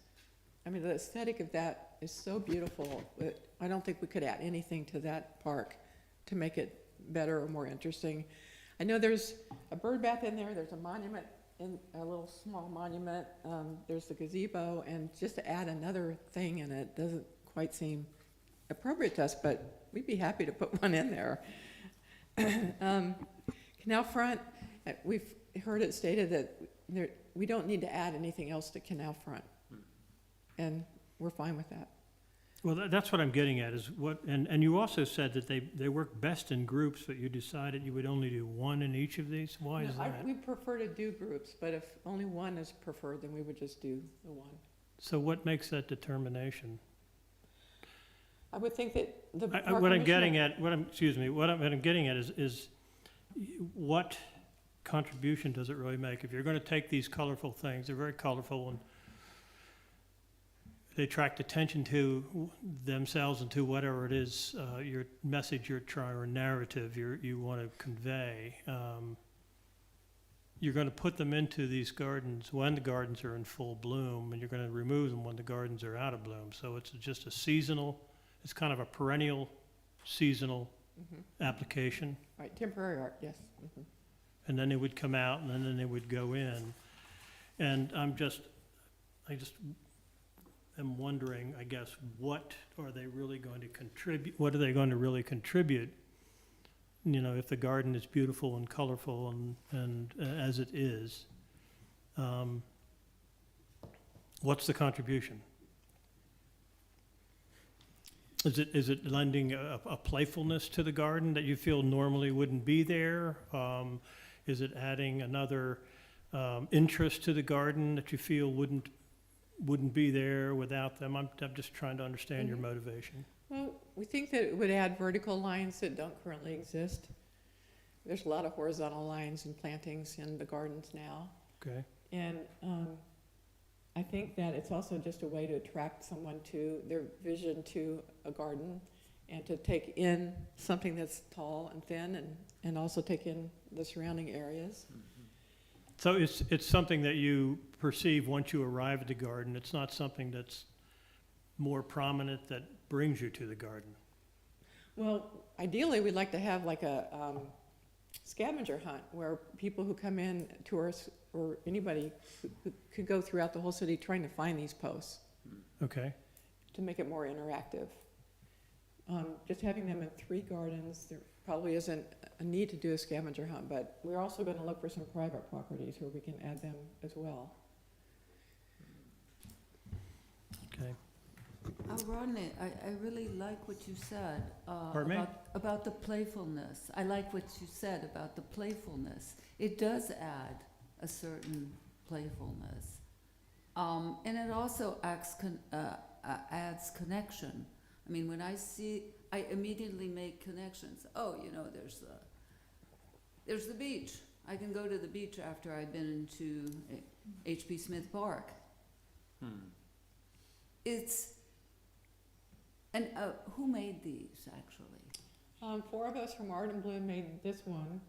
the aesthetic of that is so beautiful that I don't think we could add anything to that park to make it better or more interesting. I know there's a bird bath in there, there's a monument, a little small monument, there's the gazebo, and just to add another thing in it doesn't quite seem appropriate to us, but we'd be happy to put one in there. Canal Front, we've heard it stated that we don't need to add anything else to Canal Front, and we're fine with that. Well, that's what I'm getting at, is what, and you also said that they work best in groups, but you decided you would only do one in each of these? Why is No, that? we prefer to do groups, but if only one is preferred, then we would just do the one. So what makes that determination? I would think that the park What I'm commissioner- getting at, what I'm getting at is what contribution does it really make? If you're gonna take these colorful things, they're very colorful and they attract attention to themselves and to whatever it is, your message you're trying, or narrative you want to convey. You're going to put them into these gardens when the gardens are in full bloom, and you're going to remove them when the gardens are out of bloom. So it's just a seasonal, it's kind of a perennial seasonal application. Right, temporary art, yes. And then they would come out, and then they would go in. And I just am wondering, I guess, what are they really going to contribute? What are they going to really contribute? You know, if the garden is beautiful and colorful and as it is, what's the contribution? Is it lending a playfulness to the garden that you feel normally wouldn't be there? Is it adding another interest to the garden that you feel wouldn't be there without them? I'm just trying to understand your motivation. Well, we think that it would add vertical lines that don't currently exist. There's a lot of horizontal lines and plantings in the gardens now. Okay. And I think that it's also just a way to attract someone to their vision to a garden and to take in something that's tall and thin and also take in the surrounding areas. So it's something that you perceive once you arrive at the garden. It's not something that's more prominent that brings you to the garden. Well, ideally, we'd like to have like a scavenger hunt where people who come in, tourists or anybody who could go throughout the whole city trying to find these posts. Okay. To make it more interactive. Just having them in 3 gardens, there probably isn't a need to do a scavenger hunt, but we're also going to look for some private properties where we can add them as well. Okay. Rodney, I really like what you said Pardon me? about the playfulness. I like what you said about the playfulness. It does add a certain playfulness. And it also adds connection. I mean, when I see, I immediately make connections. Oh, you know, there's the beach. I can go to the beach after I've been into H.P. Smith Park. It's, and who made these, actually? 4 of us from Art and Bloom made this one,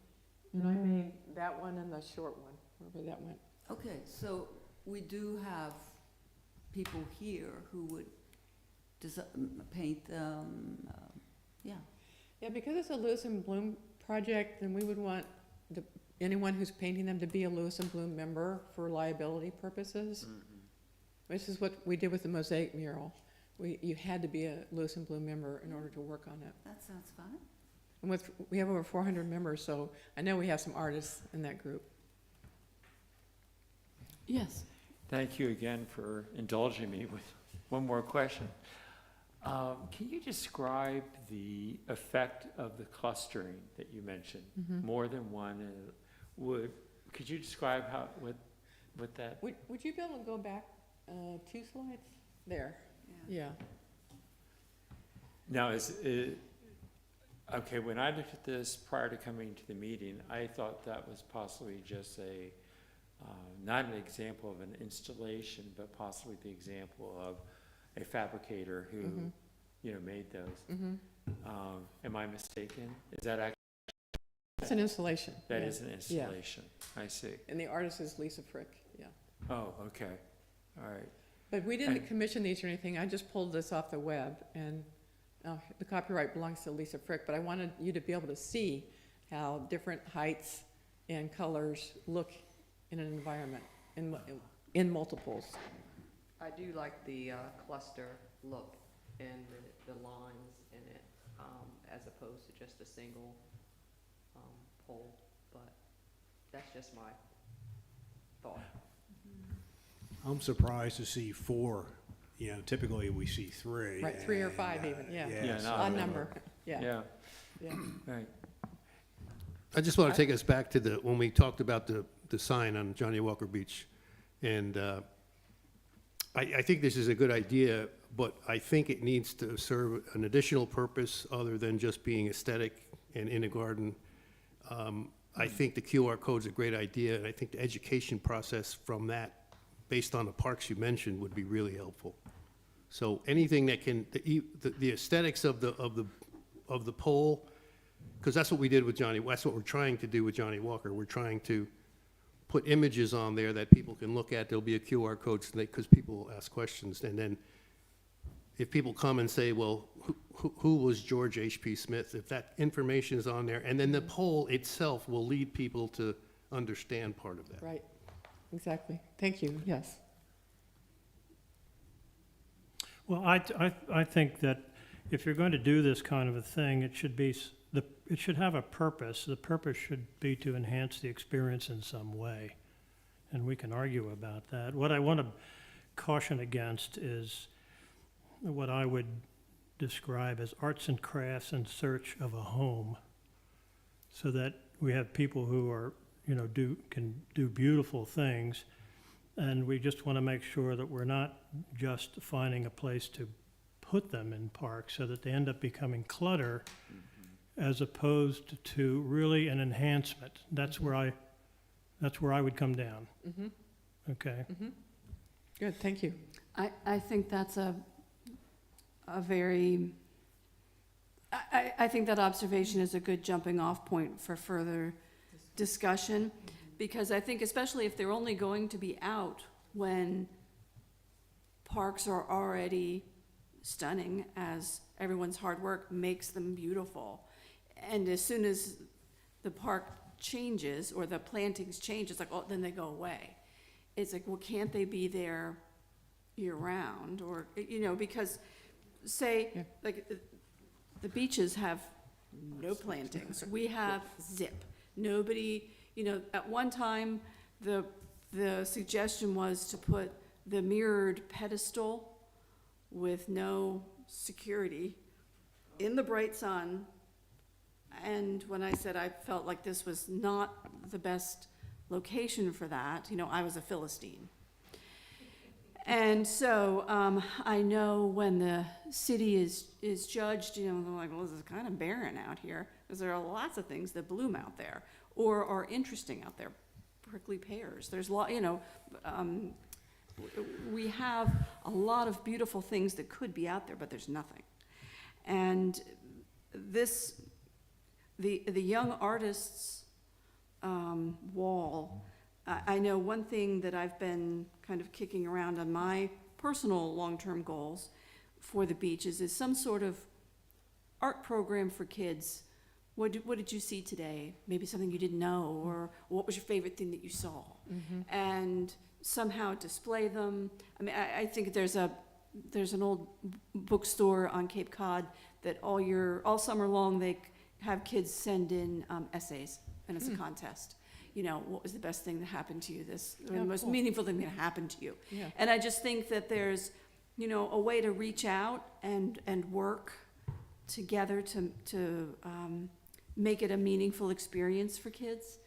and I made that one and the short one, wherever that went. Okay, so we do have people here who would paint them, yeah. Yeah, because it's a Lewis and Bloom project, then we would want anyone who's painting them to be a Lewis and Bloom member for liability purposes. This is what we did with the mosaic mural. You had to be a Lewis and Bloom member in order to work on it. That sounds fun. And we have over 400 members, so I know we have some artists in that group. Yes. Thank you again for indulging me with one more question. Can you describe the effect of the clustering that you mentioned? More than one, could you describe what that? Would you be able to go back 2 slides? There. Yeah. Now, okay, when I looked at this prior to coming to the meeting, I thought that was possibly just not an example of an installation, but possibly the example of a fabricator who, made those. Am I mistaken? Is that actually? It's an installation. That is an installation. I see. And the artist is Lisa Frick, yeah. Oh, okay. All right. But we didn't commission these or anything. I just pulled this off the web, and the copyright belongs to Lisa Frick, but I wanted you to be able to see how different heights and colors look in an environment, in multiples. I do like the cluster look and the lines in it, as opposed to just a single pole, but that's just my thought. I'm surprised to see 4. You know, typically we see 3. Right, 3 or 5 even, yeah. Yeah, no, Odd number, yeah. Yeah, right. I just want to take us back to when we talked about the sign on Johnny Walker Beach. And I think this is a good idea, but I think it needs to serve an additional purpose other than just being aesthetic and in a garden. I think the QR code's a great idea, and I think the education process from that, based on the parks you mentioned, would be really helpful. So anything that can, the aesthetics of the pole, because that's what we did with that's what we're trying to do with Johnny Walker. We're trying to put images on there that people can look at. There'll be a QR code, because people will ask questions. And then if people come and say, well, who was George H.P. Smith? If that information is on there, and then the pole itself will lead people to understand part of that. Right, exactly. Thank you, yes. Well, I think that if you're going to do this kind of a thing, it should be, it should have a purpose. The purpose should be to enhance the experience in some way. And we can argue about that. What I want to caution against is what I would describe as arts and crafts in search of a home, so that we have people who are, can do beautiful things, and we just want to make sure that we're not just finding a place to put them in parks so that they end up becoming clutter, as opposed to really an enhancement. That's where I would come down. Okay. Good, thank you. I think that's a very, I think that observation is a good jumping off point for further discussion, because I think especially if they're only going to be out when parks are already stunning, as everyone's hard work makes them beautiful. And as soon as the park changes or the plantings change, it's like, oh, then they go away. It's like, well, can't they be there year round? Or, because say, like, the beaches have no plantings. We have zip. Nobody, at one time, the suggestion was to put the mirrored pedestal with no security in the bright sun. And when I said I felt like this was not the best location for that, I was a Philistine. And so I know when the city is judged, they're like, well, this is kind of barren out here, because there are lots of things that bloom out there or are interesting out there. Prickly pears. There's a lot, we have a lot of beautiful things that could be out there, but there's nothing. And the young artists wall, I know one thing that I've been kind of kicking around on my personal long-term goals for the beaches is some sort of art program for kids. What did you see today? Maybe something you didn't know, or what was your favorite thing that you saw? And somehow display them. I mean, I think there's an old bookstore on Cape Cod that all summer long they have kids send in essays, and it's a contest. What was the best thing that happened to you or the most meaningful thing that happened to you? Yeah. And I just think that there's, a way to reach out and work together to make it a meaningful experience for kids.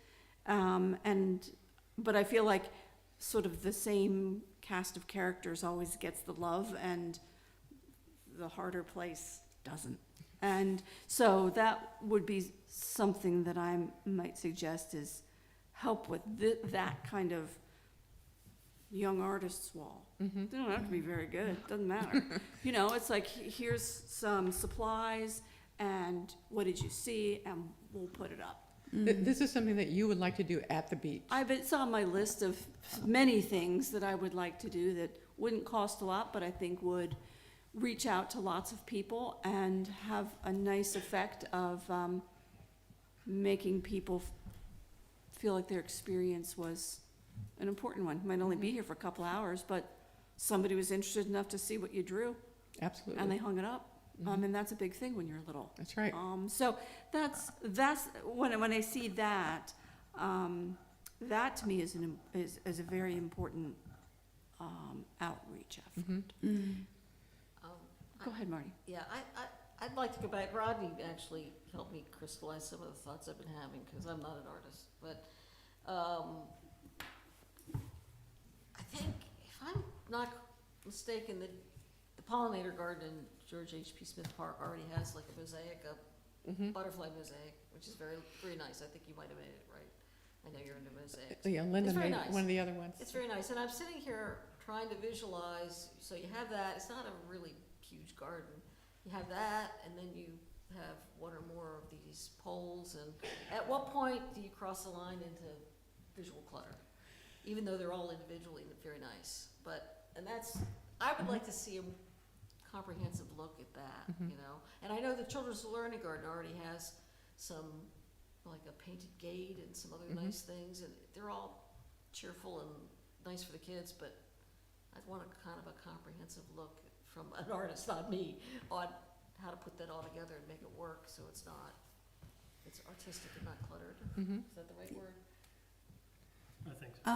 But I feel like sort of the same cast of characters always gets the love, and the harder place doesn't. And so that would be something that I might suggest is help with that kind of young artist's wall. They don't have to be very good, doesn't matter. It's like, here's some supplies, and what did you see, and we'll put it up. This is something that you would like to do at the beach. It's on my list of many things that I would like to do that wouldn't cost a lot, but I think would reach out to lots of people and have a nice effect of making people feel like their experience was an important one. Might only be here for a couple hours, but somebody was interested enough to see what you drew, Absolutely. and they hung it up. And that's a big thing when you're little. That's right. So that's when I see that, that to me is a very important outreach effort. Go ahead, Marty. Yeah, I'd like to go back. Rodney actually helped me crystallize some of the thoughts I've been having, because I'm not an artist. But I think, if I'm not mistaken, the pollinator garden in George H.P. Smith Park already has like a mosaic of butterfly mosaic, which is very, very nice. I think you might have made it right. I know you're into mosaics. Yeah, Linda It's very made nice. one of the other ones. It's very nice, and I'm sitting here trying to visualize, so you have that, it's not a really huge garden. You have that, and then you have one or more of these poles, and at what point do you cross the line into visual clutter? Even though they're all individually very nice, but, and that's, I would like to see a comprehensive look at that, you know? And I know the Children's Learning Garden already has some, like a painted gate and some other nice things, and they're all cheerful and nice for the kids, but I want a kind of a comprehensive look from an artist, not me, on how to put that all together and make it work, so it's artistic and not cluttered. Is that the right word? I think so.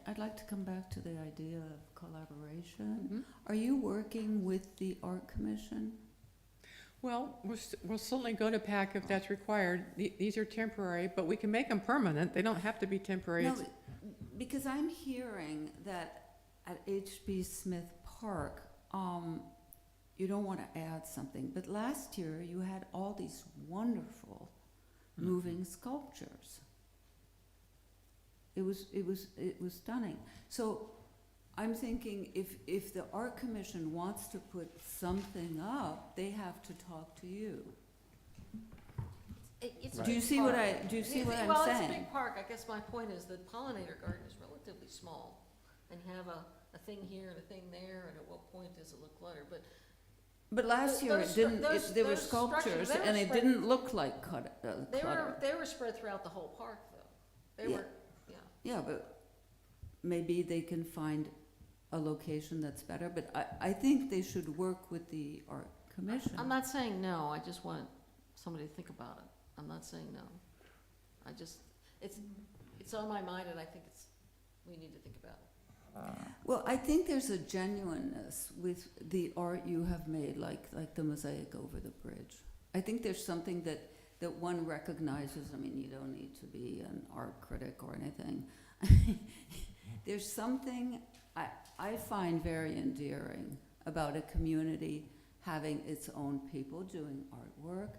I'd like to come back to the idea of collaboration. Are you working with the Art Commission? Well, we'll certainly go to PAC if that's required. These are temporary, but we can make them permanent. They don't have to be temporary. No, because I'm hearing that at H.B. Smith Park, you don't want to add something, but last year you had all these wonderful moving sculptures. It was stunning. So I'm thinking if the Art Commission wants to put something up, they have to talk to you. It's Do you see what I'm saying? Well, it's a big park. I guess my point is the pollinator garden is relatively small. And you have a thing here and a thing there, and at what point does it look cluttered? But last year it didn't, there were sculptures and it didn't look like clutter. They were spread throughout the whole park, though. They Yeah. were, Yeah, but maybe they can find a location that's better, but I think they should work with the Art Commission. I'm not saying no, I just want somebody to think about it. I'm not saying no. It's on my mind, and I think we need to think about it. Well, I think there's a genuineness with the art you have made, like the mosaic over the bridge. I think there's something that one recognizes. I mean, you don't need to be an art critic or anything. There's something I find very endearing about a community having its own people doing artwork,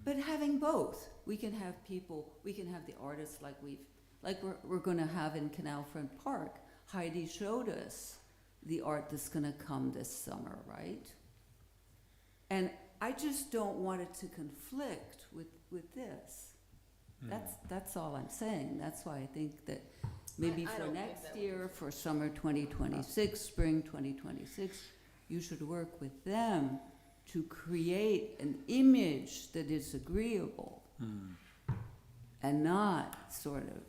but having both. We can have the artists like we're going to have in Canal Front Park. Heidi showed us the art that's going to come this summer, right? And I just don't want it to conflict with this. That's all I'm saying. That's why I think that maybe I for don't think next that would year, for summer 2026, spring 2026, you should work with them to create an image that is agreeable and not sort of,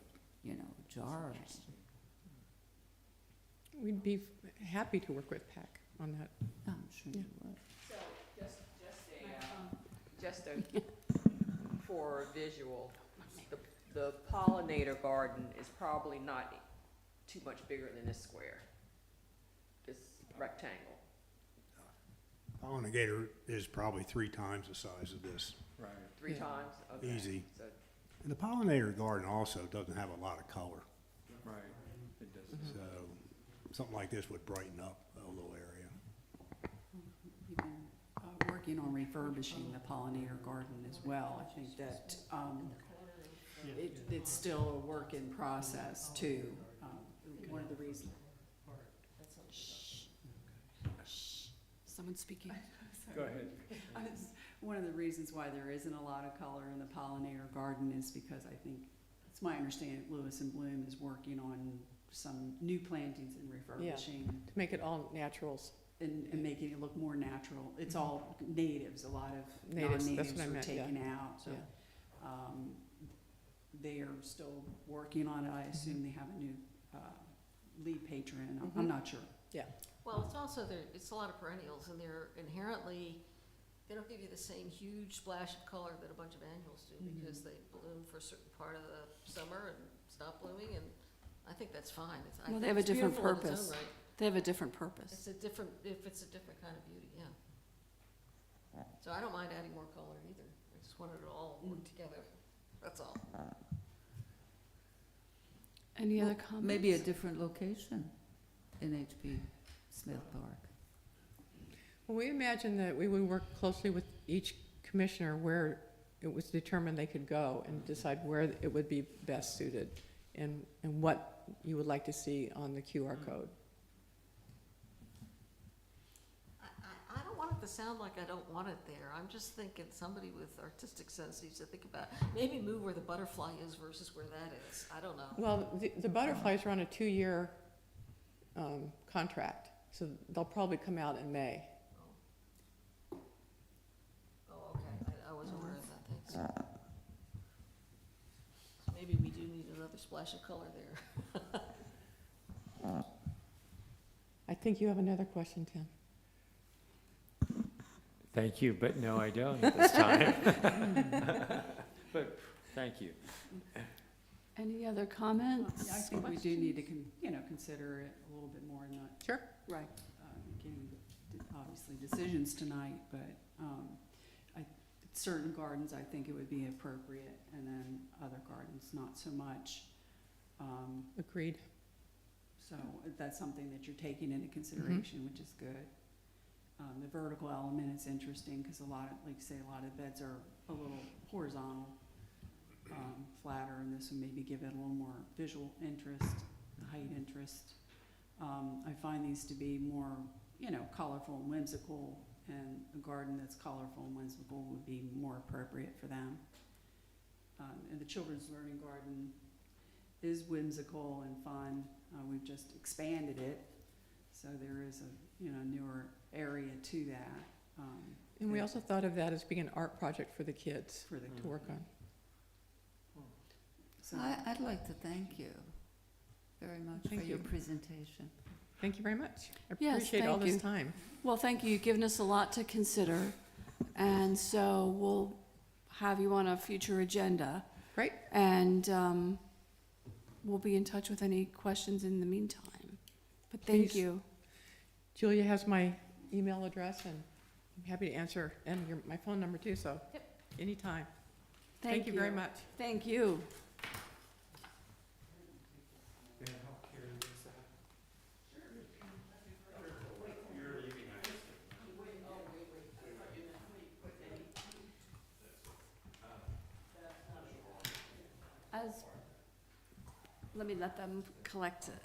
jarring. We'd be happy to work with PAC on that. I'm sure you would. So, just for visual, the pollinator garden is probably not too much bigger than this square, this rectangle. Pollinator is probably 3 times the size of this. Right. 3 times? Okay. Easy. So, And the pollinator garden also doesn't have a lot of color, Right, it does. so something like this would brighten up a little area. We've been working on refurbishing the pollinator garden as well. I think that it's still a work in process too. One of the reasons. Someone's speaking. Go ahead. One of the reasons why there isn't a lot of color in the pollinator garden is because I think, it's my understanding, Lewis and Bloom is working on some new plantings and refurbishing To make it all naturals. and making it look more natural. It's all natives, a lot of Natives, that's non-natives what I are meant, yeah. taken out, so. They are still working on it. I assume they have a new lead patron. I'm not sure. Well, it's also, it's a lot of perennials, and they're inherently, they don't give you the same huge splash of color that a bunch of annuals do, because they bloom for a certain part of the summer and stop blooming, and I think that's fine. I Well, think they have a it's different beautiful in its purpose. own right. They have a different purpose. If it's a different kind of beauty, yeah. So I don't mind adding more color either. I just want it to all work together, that's all. Any other Well, comments? Maybe a different location in H.B. Smith Park. Well, we imagine that we would work closely with each commissioner where it was determined they could go and decide where it would be best suited and what you would like to see on the QR code. I don't want it to sound like I don't want it there. I'm just thinking somebody with artistic sense needs to think about, maybe move where the butterfly is versus where that is. I don't know. Well, the butterflies are on a 2-year contract, so they'll probably come out in May. Oh, okay. I wasn't aware of that, thanks. So maybe we do need another splash of color there. I think you have another question, Tim. Thank you, but no, I don't at this time. But, thank you. Any other comments? Yeah, I think we do need to, consider it a little bit more, not Sure. Right. making, obviously, decisions tonight, but certain gardens, I think it would be appropriate, and then other gardens, not so much. Agreed. So that's something that you're taking into consideration, which is good. The vertical element is interesting, because a lot of beds are a little horizontal, flatter, and this would maybe give it a little more visual interest, height interest. I find these to be more, colorful and whimsical, and a garden that's colorful and whimsical would be more appropriate for them. And the children's learning garden is whimsical and fun. We've just expanded it, so there is a, newer area to that. And we also thought of that as being an art project for the kids For the to work on. So, I'd like to thank you very much Thank for your you. presentation. Thank you very much. I Yes, appreciate all thank this you. time. Well, thank you. You've given us a lot to consider. And so we'll have you on a future agenda. Great. And we'll be in touch with any questions in the meantime. But thank Please. you. Julia has my email address, and I'm happy to answer, and my phone number too, so anytime. Thank you very much. Thank you. Let me let them collect them.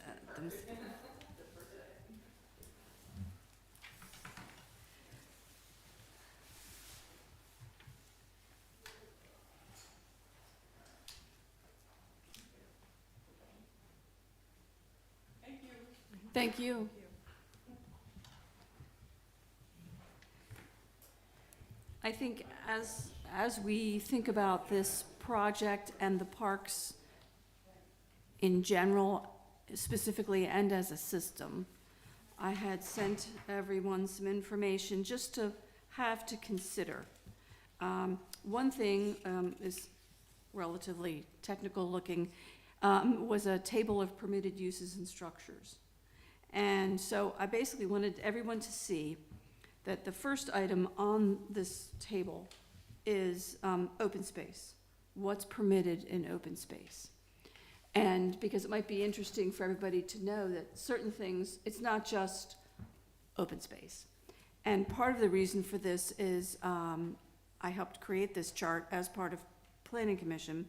Thank you. I think as we think about this project and the parks in general, specifically, and as a system, I had sent everyone some information just to have to consider. One thing is relatively technical looking, was a table of permitted uses and structures. And so I basically wanted everyone to see that the first item on this table is open space. What's permitted in open space? And because it might be interesting for everybody to know that certain things, it's not just open space. And part of the reason for this is I helped create this chart as part of Planning Commission,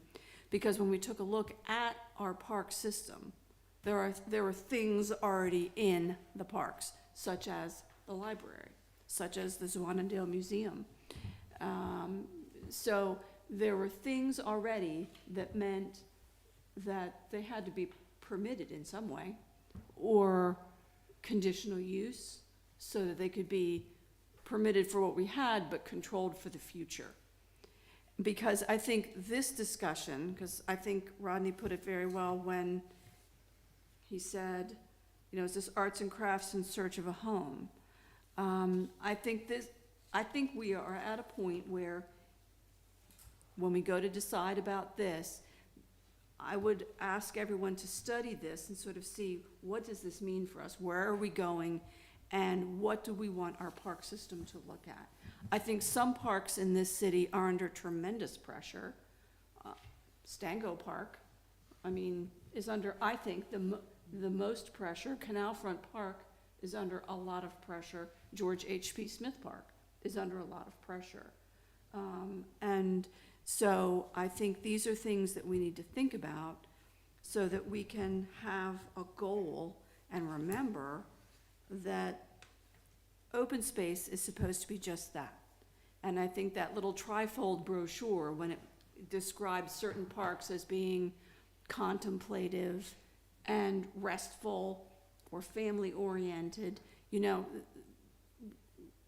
because when we took a look at our park system, there were things already in the parks, such as the library, such as the Zwannendale Museum. So there were things already that meant that they had to be permitted in some way, or conditional use, so that they could be permitted for what we had, but controlled for the future. Because I think this discussion, because I think Rodney put it very well when he said, is this arts and crafts in search of a home? I think we are at a point where when we go to decide about this, I would ask everyone to study this and sort of see, what does this mean for us? Where are we going? And what do we want our park system to look at? I think some parks in this city are under tremendous pressure. Stango Park, is under, I think, the most pressure. Canal Front Park is under a lot of pressure. George H.P. Smith Park is under a lot of pressure. And so I think these are things that we need to think about so that we can have a goal and remember that open space is supposed to be just that. And I think that little trifold brochure, when it describes certain parks as being contemplative and restful or family-oriented, you know,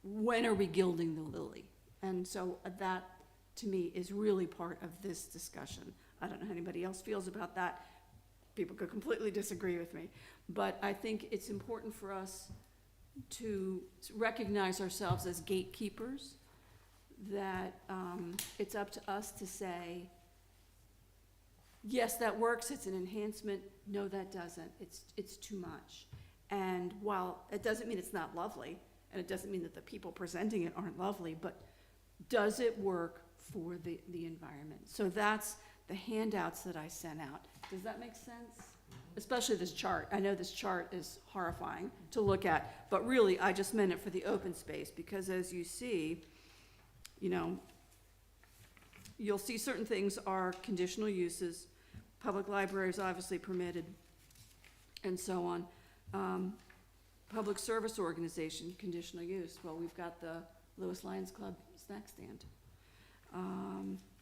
when are we gilding the lily? And so that, to me, is really part of this discussion. I don't know how anybody else feels about that. People could completely disagree with me. But I think it's important for us to recognize ourselves as gatekeepers, that it's up to us to say, yes, that works, it's an enhancement. No, that doesn't. It's too much. And while it doesn't mean it's not lovely, and it doesn't mean that the people presenting it aren't lovely, but does it work for the environment? So that's the handouts that I sent out. Does that make sense? Especially this chart. I know this chart is horrifying to look at, but really, I just meant it for the open space, because as you see, you know, you'll see certain things are conditional uses. Public libraries obviously permitted, and so on. Public service organization, conditional use. Well, we've got the Lewis Lions Club snack stand.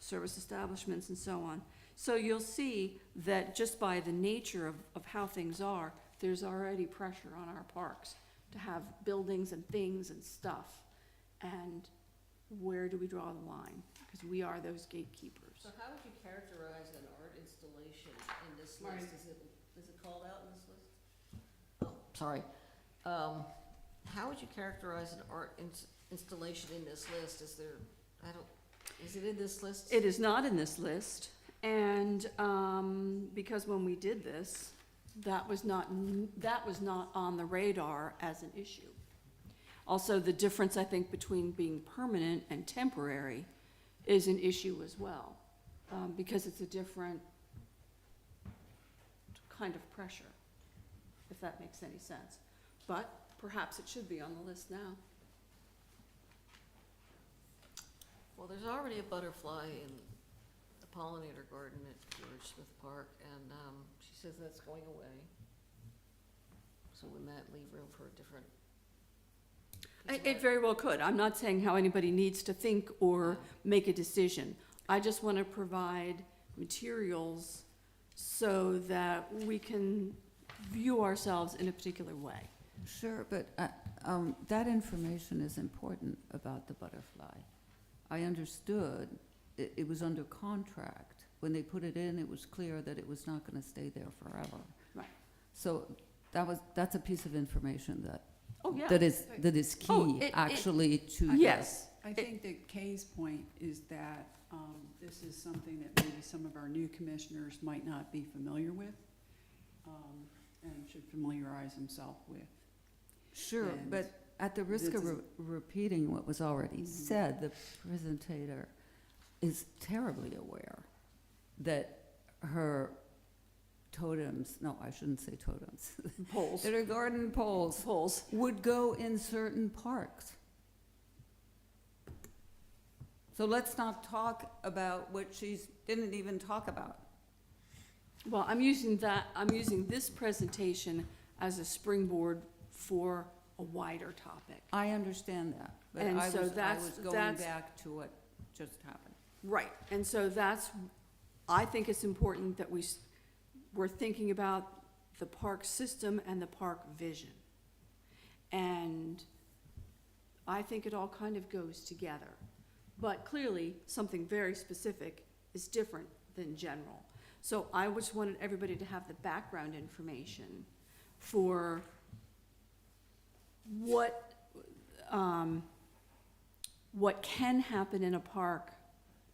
Service establishments and so on. So you'll see that just by the nature of how things are, there's already pressure on our parks to have buildings and things and stuff. And where do we draw the line? Because we are those gatekeepers. So how would you characterize an art installation in this list? Is it called out in this list? Oh, sorry. How would you characterize an art installation in this list? Is it in this list? It is not in this list, and because when we did this, that was not on the radar as an issue. Also, the difference, I think, between being permanent and temporary is an issue as well, because it's a different kind of pressure, if that makes any sense. But perhaps it should be on the list now. Well, there's already a butterfly in the pollinator garden at George Smith Park, and she says that's going away. So wouldn't that leave room for a different? It very well could. I'm not saying how anybody needs to think or make a decision. I just want to provide materials so that we can view ourselves in a particular way. Sure, but that information is important about the butterfly. I understood it was under contract. When they put it in, it was clear that it was not going to stay there forever. Right. So that's a piece of information that Oh, yeah. that is key actually to Yes. I think that Kay's point is that this is something that maybe some of our new commissioners might not be familiar with, and should familiarize themselves with. Sure, And but at the risk this of is- repeating what was already said, the presentator is terribly aware that her totems, no, I shouldn't say totems, Poles. that her garden poles Poles. would go in certain parks. So let's not talk about what she didn't even talk about. Well, I'm using this presentation as a springboard for a wider topic. I understand that, but And I so was that's- going that's- back to what just happened. Right, and so I think it's important that we're thinking about the park system and the park vision. And I think it all kind of goes together. But clearly, something very specific is different than general. So I just wanted everybody to have the background information for what can happen in a park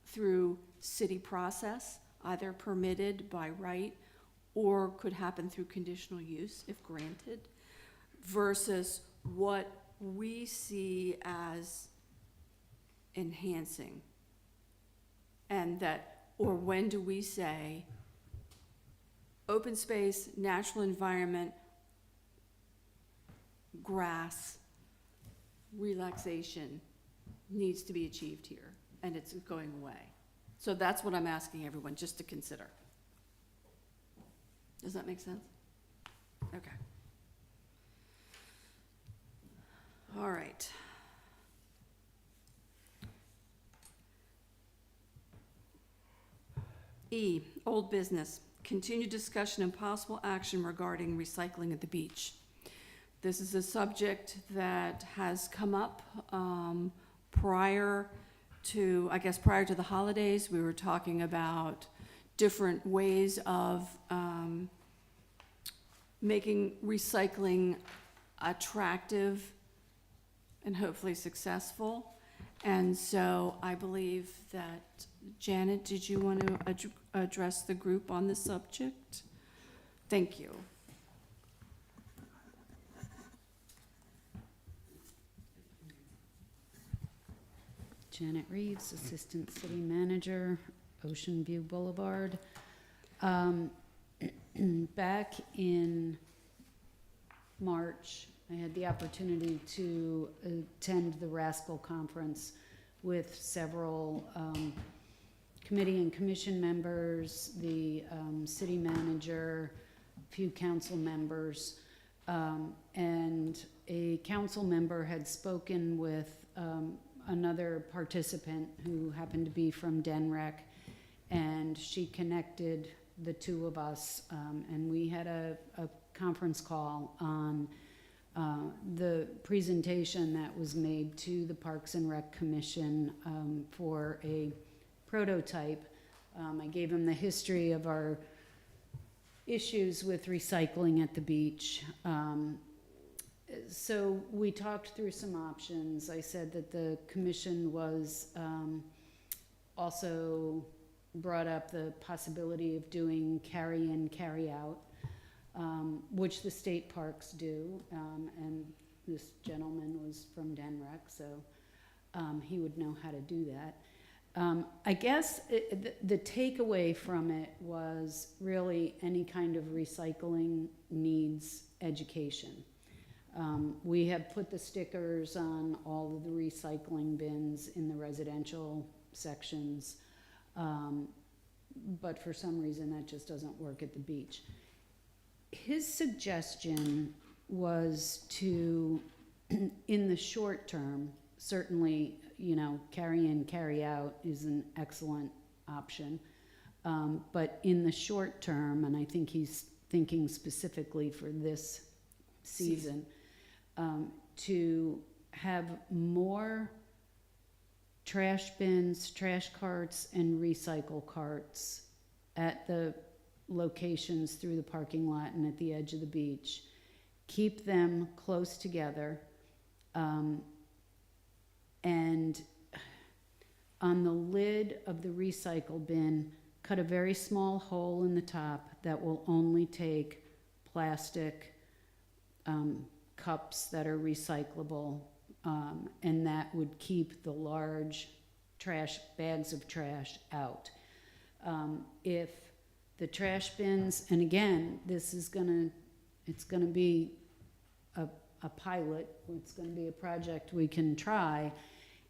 through city process, either permitted by right or could happen through conditional use if granted, versus what we see as enhancing. And that, or when do we say open space, natural environment, grass, relaxation needs to be achieved here? and it's going away. So that's what I'm asking everyone just to consider. Does that make sense? Okay. All right. E, old business, continued discussion and possible action regarding recycling at the beach. This is a subject that has come up prior to the holidays. We were talking about different ways of making recycling attractive and hopefully successful. And so I believe that, Janet, did you want to address the group on this subject? Thank you. Janet Reeves, Assistant City Manager, Ocean View Boulevard. Back in March, I had the opportunity to attend the Rascal Conference with several committee and commission members, the city manager, a few council members, and a council member had spoken with another participant who happened to be from DENREC, and she connected the two of us, and we had a conference call on the presentation that was made to the Parks and Rec Commission for a prototype. I gave him the history of our issues with recycling at the beach. So we talked through some options. I said that the commission was also brought up the possibility of doing carry-in, carry-out, which the state parks do, and this gentleman was from DENREC, so he would know how to do that. I guess the takeaway from it was really any kind of recycling needs education. We had put the stickers on all of the recycling bins in the residential sections, but for some reason that just doesn't work at the beach. His suggestion was to, in the short term, certainly, carry in, carry out is an excellent option. But in the short term, and I think he's thinking specifically for this season, to have more trash bins, trash carts, and recycle carts at the locations through the parking lot and at the edge of the beach. Keep them close together, and on the lid of the recycle bin, cut a very small hole in the top that will only take plastic cups that are recyclable, and that would keep the large trash bags of trash out. If the trash bins, and again, it's gonna be a pilot, it's gonna be a project we can try.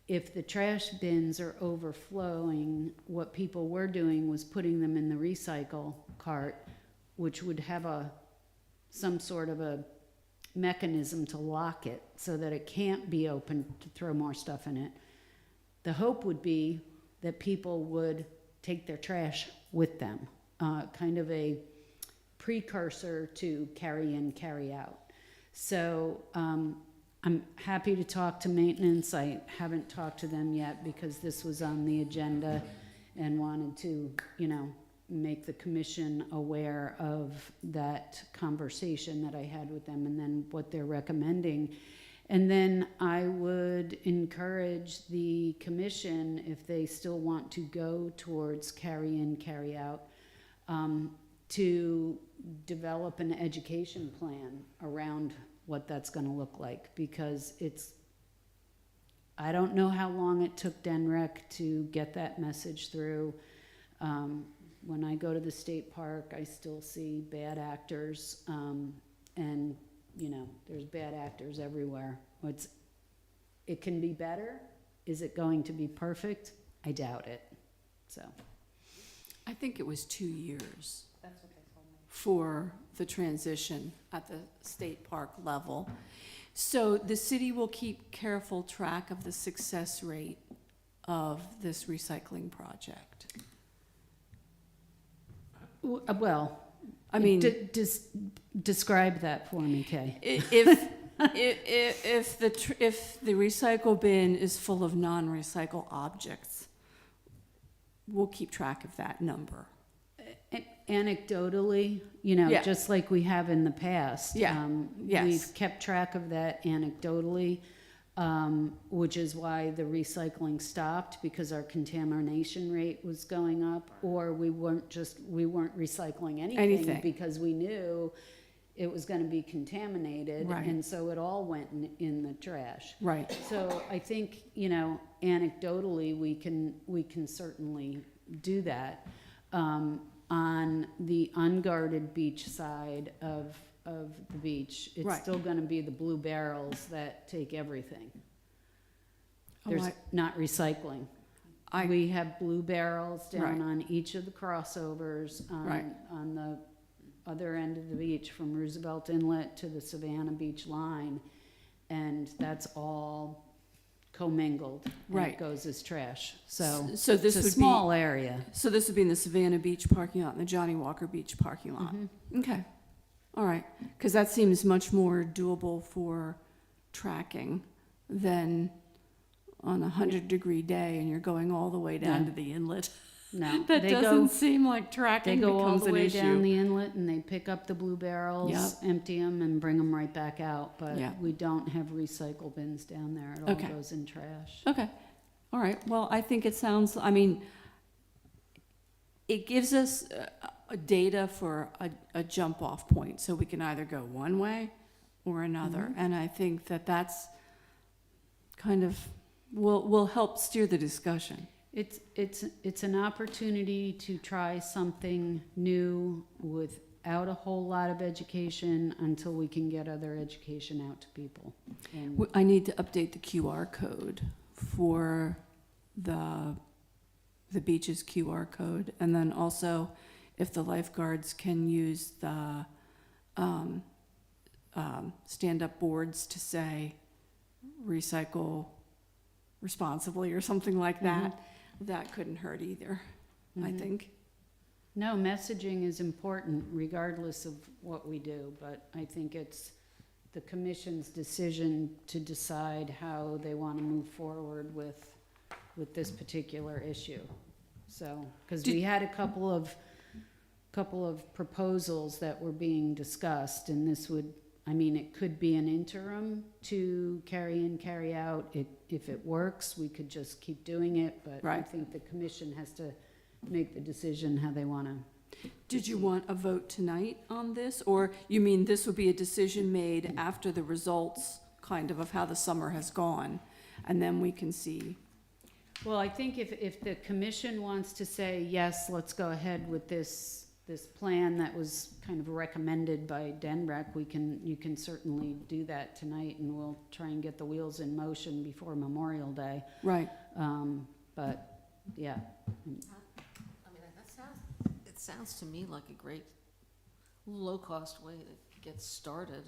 If the trash bins are overflowing, what people were doing was putting them in the recycle cart, which would have some sort of a mechanism to lock it so that it can't be opened to throw more stuff in it. The hope would be that people would take their trash with them, kind of a precursor to carry in, carry out. So I'm happy to talk to maintenance. I haven't talked to them yet because this was on the agenda and wanted to, make the commission aware of that conversation that I had with them and then what they're recommending. And then I would encourage the commission, if they still want to go towards carry in, carry out, to develop an education plan around what that's going to look like, because I don't know how long it took DENREC to get that message through. When I go to the state park, I still see bad actors, and there's bad actors everywhere. It can be better. Is it going to be perfect? I doubt it, so. I think it was 2 years That's what they told me. for the transition at the state park level. So the city will keep careful track of the success rate of this recycling project. Well, I mean, describe that for me, Kay. if the recycle bin is full of non-recycle objects, we'll keep track of that number. Anecdotally, Yeah. just like we have in the past. Yeah. Yes. We've kept track of that anecdotally, which is why the recycling stopped, because our contamination rate was going up, or we weren't recycling anything because we knew it was gonna be contaminated. Right. And so it all went in the trash. Right. So I think, anecdotally, we can certainly do that. On the unguarded beach side of the beach, it's Right. still gonna be the blue barrels that take everything. Oh, There's not recycling. We have blue barrels Right. down on each of the crossovers Right. on the other end of the beach, from Roosevelt Inlet to the Savannah Beach line, and that's all commingled. and Right. It goes as trash, so So this it's a would small be, area. so this would be in the Savannah Beach parking lot and the Johnny Walker Beach parking lot. Okay, all right, because that seems much more doable for tracking than on a 100-degree day and you're going all the way down Yeah. to the inlet. No, That they doesn't go, seem like they tracking go all becomes the an way down issue. the inlet and they pick up the blue barrels, Yep. empty them and bring them right back out. But Yeah. we don't have recycle bins down there. It all Okay. goes in trash. Okay, all right, well, I think it sounds, I mean, it gives us data for a jump-off point, so we can either go one way or another. And I think that that's kind of, will help steer the discussion. It's an opportunity to try something new without a whole lot of education until we can get other education out to people. And I need to update the QR code for the beach's QR code. And then also, if the lifeguards can use the stand-up boards to say, recycle responsibly or something like that, that couldn't hurt either, I think. no, messaging is important regardless of what we do, but I think it's the commission's decision to decide how they want to move forward with this particular issue. So, because we had a couple of proposals that were being discussed, and this would, it could be an interim to carry in, carry out. If it works, we could just keep doing it, but I Right. think the commission has to make the decision how they want to. Did you want a vote tonight on this? Or you mean this would be a decision made after the results, kind of how the summer has gone? And then we can see, Well, I think if the commission wants to say, yes, let's go ahead with this plan that was kind of recommended by DENREC, you can certainly do that tonight, and we'll try and get the wheels in motion before Memorial Day. right, But, yeah, It sounds to me like a great low-cost way to get started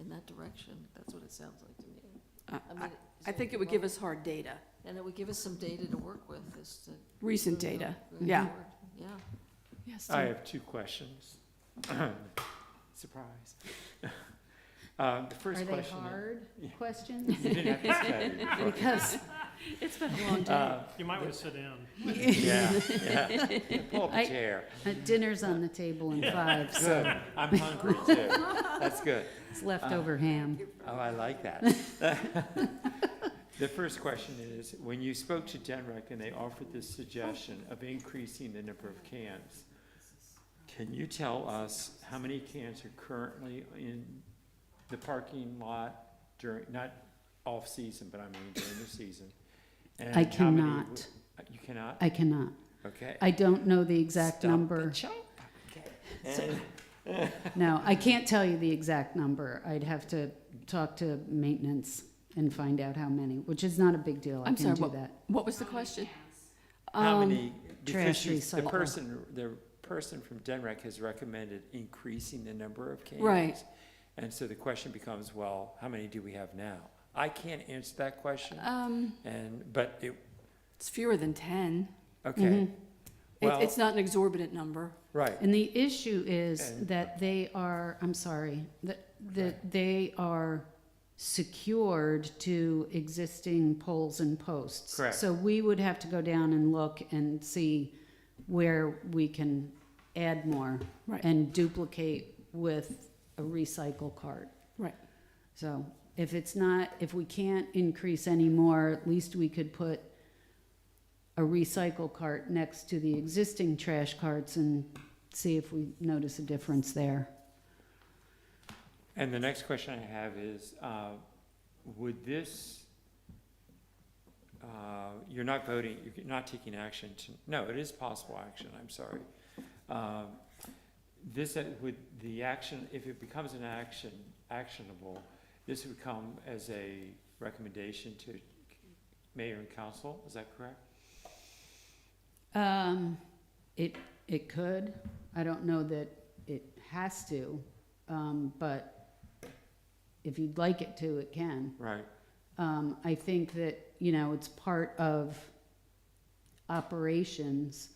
in that direction. That's what it sounds like to me. I think it would give us hard data, And it would give us some data to work with as to. recent move data, going yeah. forward. Yeah. Yes, I Tim? have two questions. Surprise. The first are they question. hard Yeah. questions? You didn't have to say. Because It's been a long day. You might want to sit down. Yeah. Pull up a chair. dinner's on the table in 5, so Good. I'm hungry too. That's good. it's leftover ham. Oh, I like that. The first question is, when you spoke to DENREC and they offered this suggestion of increasing the number of cans, can you tell us how many cans are currently in the parking lot during, not off-season, but I mean during the season? And I how many cannot. You cannot? I cannot. Okay. I don't know the exact Stop number. the choke. Okay. And- No, I can't tell you the exact number. I'd have to talk to maintenance and find out how many, which is not a big deal. I I'm can sorry, do that. What was the question? how many, because trash the recycle. person from Denrec has recommended increasing the number of cans. Right. And so the question becomes, well, how many do we have now? I can't answer that question, but It's fewer than 10. okay. Well, It's not an exorbitant number. right, And the issue is And- that they are, I'm sorry, that they are secured to existing poles and posts. Correct. So we would have to go down and look and see where we can add more Right. and duplicate with a recycle cart. Right. So if we can't increase any more, at least we could put a recycle cart next to the existing trash carts and see if we notice a difference there. and the next question I have is, would this, you're not voting, you're not taking action no, it is possible action, I'm sorry. Would the action, if it becomes an actionable, this would come as a recommendation to mayor and council, is that correct? It could. I don't know that it has to, but if you'd like it to, it can. Right, I think that, it's part of operations.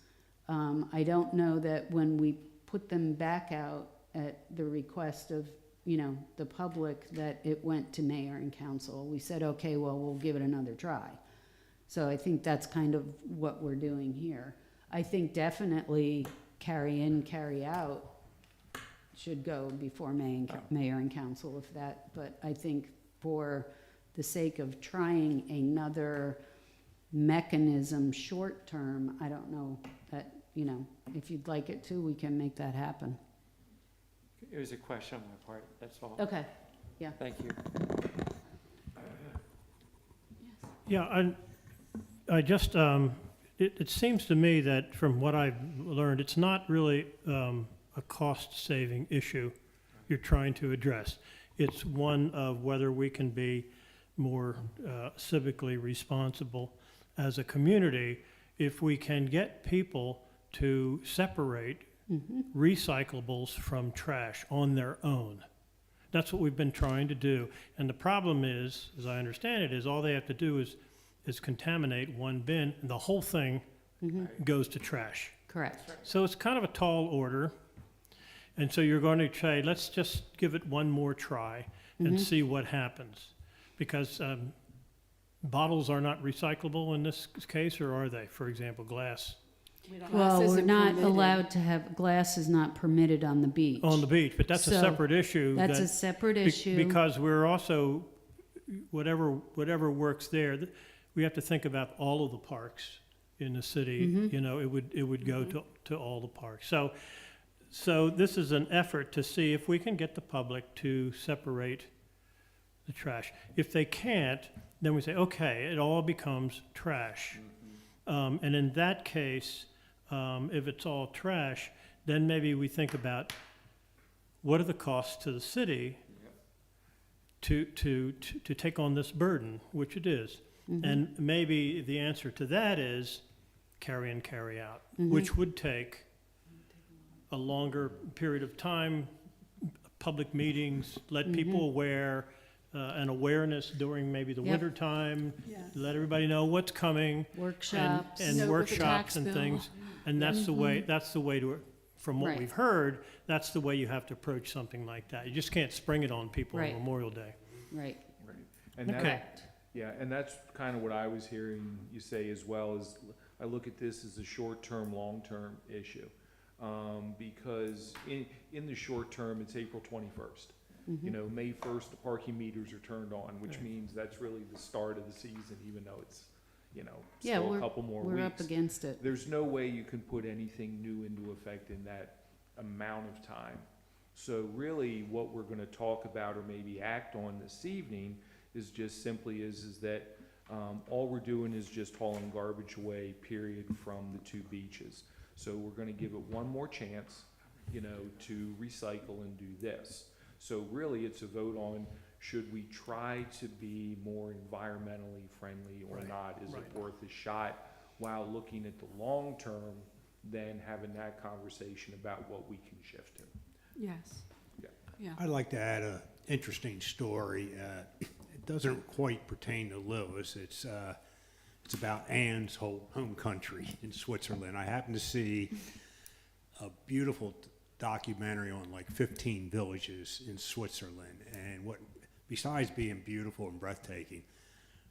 I don't know that when we put them back out at the request of, the public, that it went to mayor and council. We said, okay, well, we'll give it another try. So I think that's kind of what we're doing here. I think definitely carry in, carry out should go before mayor and council but I think for the sake of trying another mechanism short term, I don't know that, if you'd like it to, we can make that happen. it was a question on my part, that's all. Okay. Thank you. Yeah, I just, it seems to me that from what I've learned, it's not really a cost-saving issue you're trying to address. It's one of whether we can be more civically responsible as a community if we can get people to separate recyclables from trash on their own. That's what we've been trying to do. And the problem is, as I understand it, is all they have to do is contaminate one bin, and the whole thing goes to trash. Correct. So it's kind of a tall order. And so you're going to say, let's just give it one more try and see what happens. Because bottles are not recyclable in this case, or are they? For example, glass. Well, we're isn't not permitted. allowed to have, glass is not permitted on the beach. On the beach, but that's a So, separate issue. That's that- a separate be- issue. Because we're also, whatever works there, we have to think about all of the parks in the city. It would go to all the parks. So this is an effort to see if we can get the public to separate the trash. If they can't, then we say, okay, it all becomes trash. And in that case, if it's all trash, then maybe we think about what are the costs to the city to take on this burden, which it is. And maybe the answer to that is carry in, carry out, which would take a longer period of time, public meetings, let people aware, an awareness during maybe the Yep. winter time, Yes. let everybody know what's coming. Workshops. And Note with the workshops tax and bill. things, and that's the way to, from what Right. we've heard, that's the way you have to approach something like that. You just can't spring it on people on Right. Memorial Day. Right. right. And that, Correct. yeah, and that's kind of what I was hearing you say as well, is I look at this as a short-term, long-term issue. Because in the short term, it's April 21st. May 1st, the parking meters are turned on, which Right. means that's really the start of the season, even though it's, Yeah, still a couple more weeks. We're up against it. There's no way you can put anything new into effect in that amount of time. So really, what we're gonna talk about or maybe act on this evening is just simply is that, all we're doing is just hauling garbage away, period, from the two beaches. So we're gonna give it one more chance, to recycle and do this. So really, it's a vote on, should we try to be more environmentally friendly or Right, not? Is it right. worth a shot? while looking at the long term, then having that conversation about what we can shift to. Yes. Yeah. Yeah. I'd like to add a interesting story. It doesn't quite pertain to Lewis. It's about Anne's home country in Switzerland. I happened to see a beautiful documentary on like 15 villages in Switzerland, and what, besides being beautiful and breathtaking,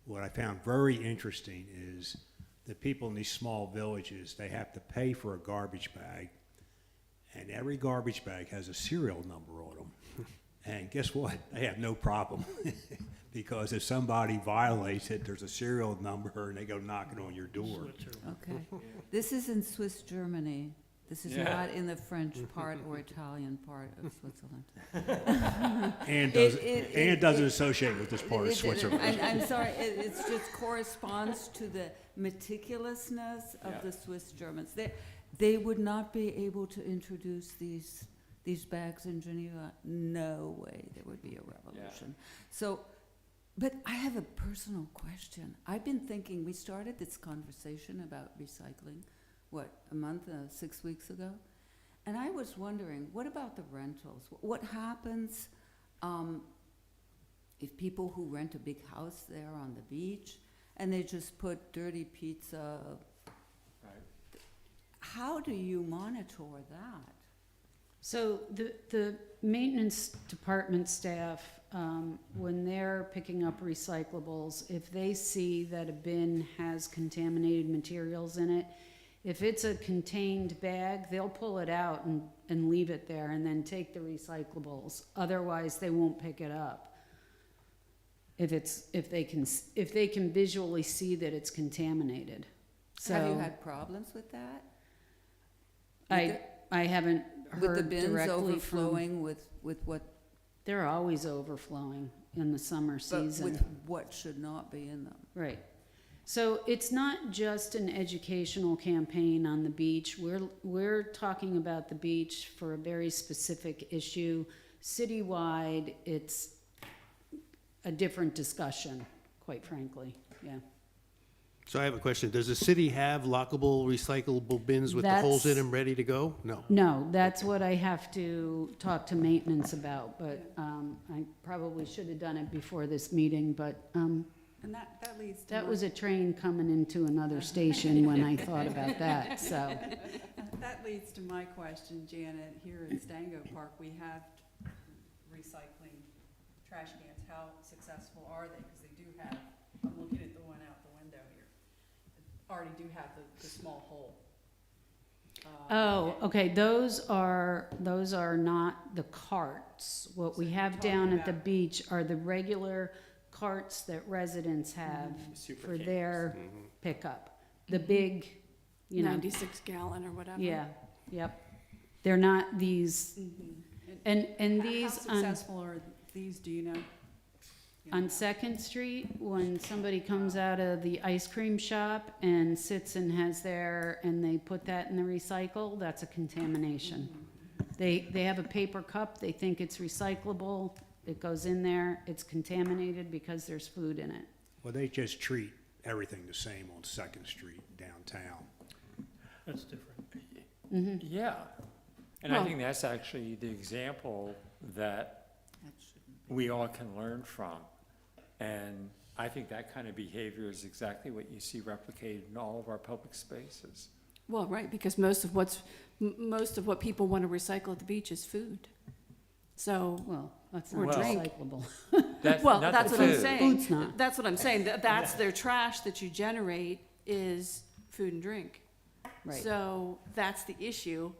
what I found very interesting is the people in these small villages, they have to pay for a garbage bag, and every garbage bag has a serial number on them. And guess what? They have no problem. Because if somebody violates it, there's a serial number and they go knocking on your door. Okay. This is in Swiss Germany. This is Yeah. not in the French part or Italian part of Switzerland. Anne doesn't associate with this part of Switzerland. I'm sorry, it just corresponds to the meticulousness of Yeah. the Swiss Germans. They would not be able to introduce these bags in Geneva. No way there would be a revolution. So, but I have a personal question. I've been thinking, we started this conversation about recycling, what, a month, 6 weeks ago? And I was wondering, what about the rentals? What happens if people who rent a big house there on the beach and they just put dirty pizza? Right. How do you monitor that? So the maintenance department staff, when they're picking up recyclables, if they see that a bin has contaminated materials in it, if it's a contained bag, they'll pull it out and leave it there and then take the recyclables. Otherwise, they won't pick it up. If they can visually see that it's contaminated. So Have you had problems with that? I haven't With the heard bins directly from. overflowing with what, They're always overflowing in the summer but season. with what should not be in them? Right. So it's not just an educational campaign on the beach. We're talking about the beach for a very specific issue. Citywide, it's a different discussion, quite frankly, yeah. So I have a question. Does the city have lockable, recyclable bins with the holes in them ready to go? No. No, that's what I have to talk to maintenance about, but I probably should have done it before this meeting, but And that leads to that my- was a train coming into another station when I thought about that, so. That leads to my question, Janet. Here in Stango Park, we have recycling trash cans. How successful are they? Because they do have, I'm looking at the one out the window here, already do have the small hole. Oh, okay, those are not the carts. What we So have you're down talking at the about- beach are the regular carts that residents have Super for cans. their Mm-hmm. pickup. The big, you know, 96 gallon or whatever. yeah, yep. They're not these, and How these on, successful are these, do you know? You on know? Second Street, when somebody comes out of the ice cream shop and sits and has and they put that in the recycle, that's a contamination. They have a paper cup, they think it's recyclable, it goes in there, it's contaminated because there's food in it. Well, they just treat everything the same on Second Street downtown. That's different. Yeah. And I Well- think that's actually the example that That shouldn't be. we all can learn from. And I think that kind of behavior is exactly what you see replicated in all of our public spaces. Well, right, because most of what people want to recycle at the beach is food. So, Well, that's Or not drink. recyclable. well, not that's the what I'm food. saying. Food's not. That's what I'm saying. That's their trash that you generate is food and drink. Right. So that's the issue.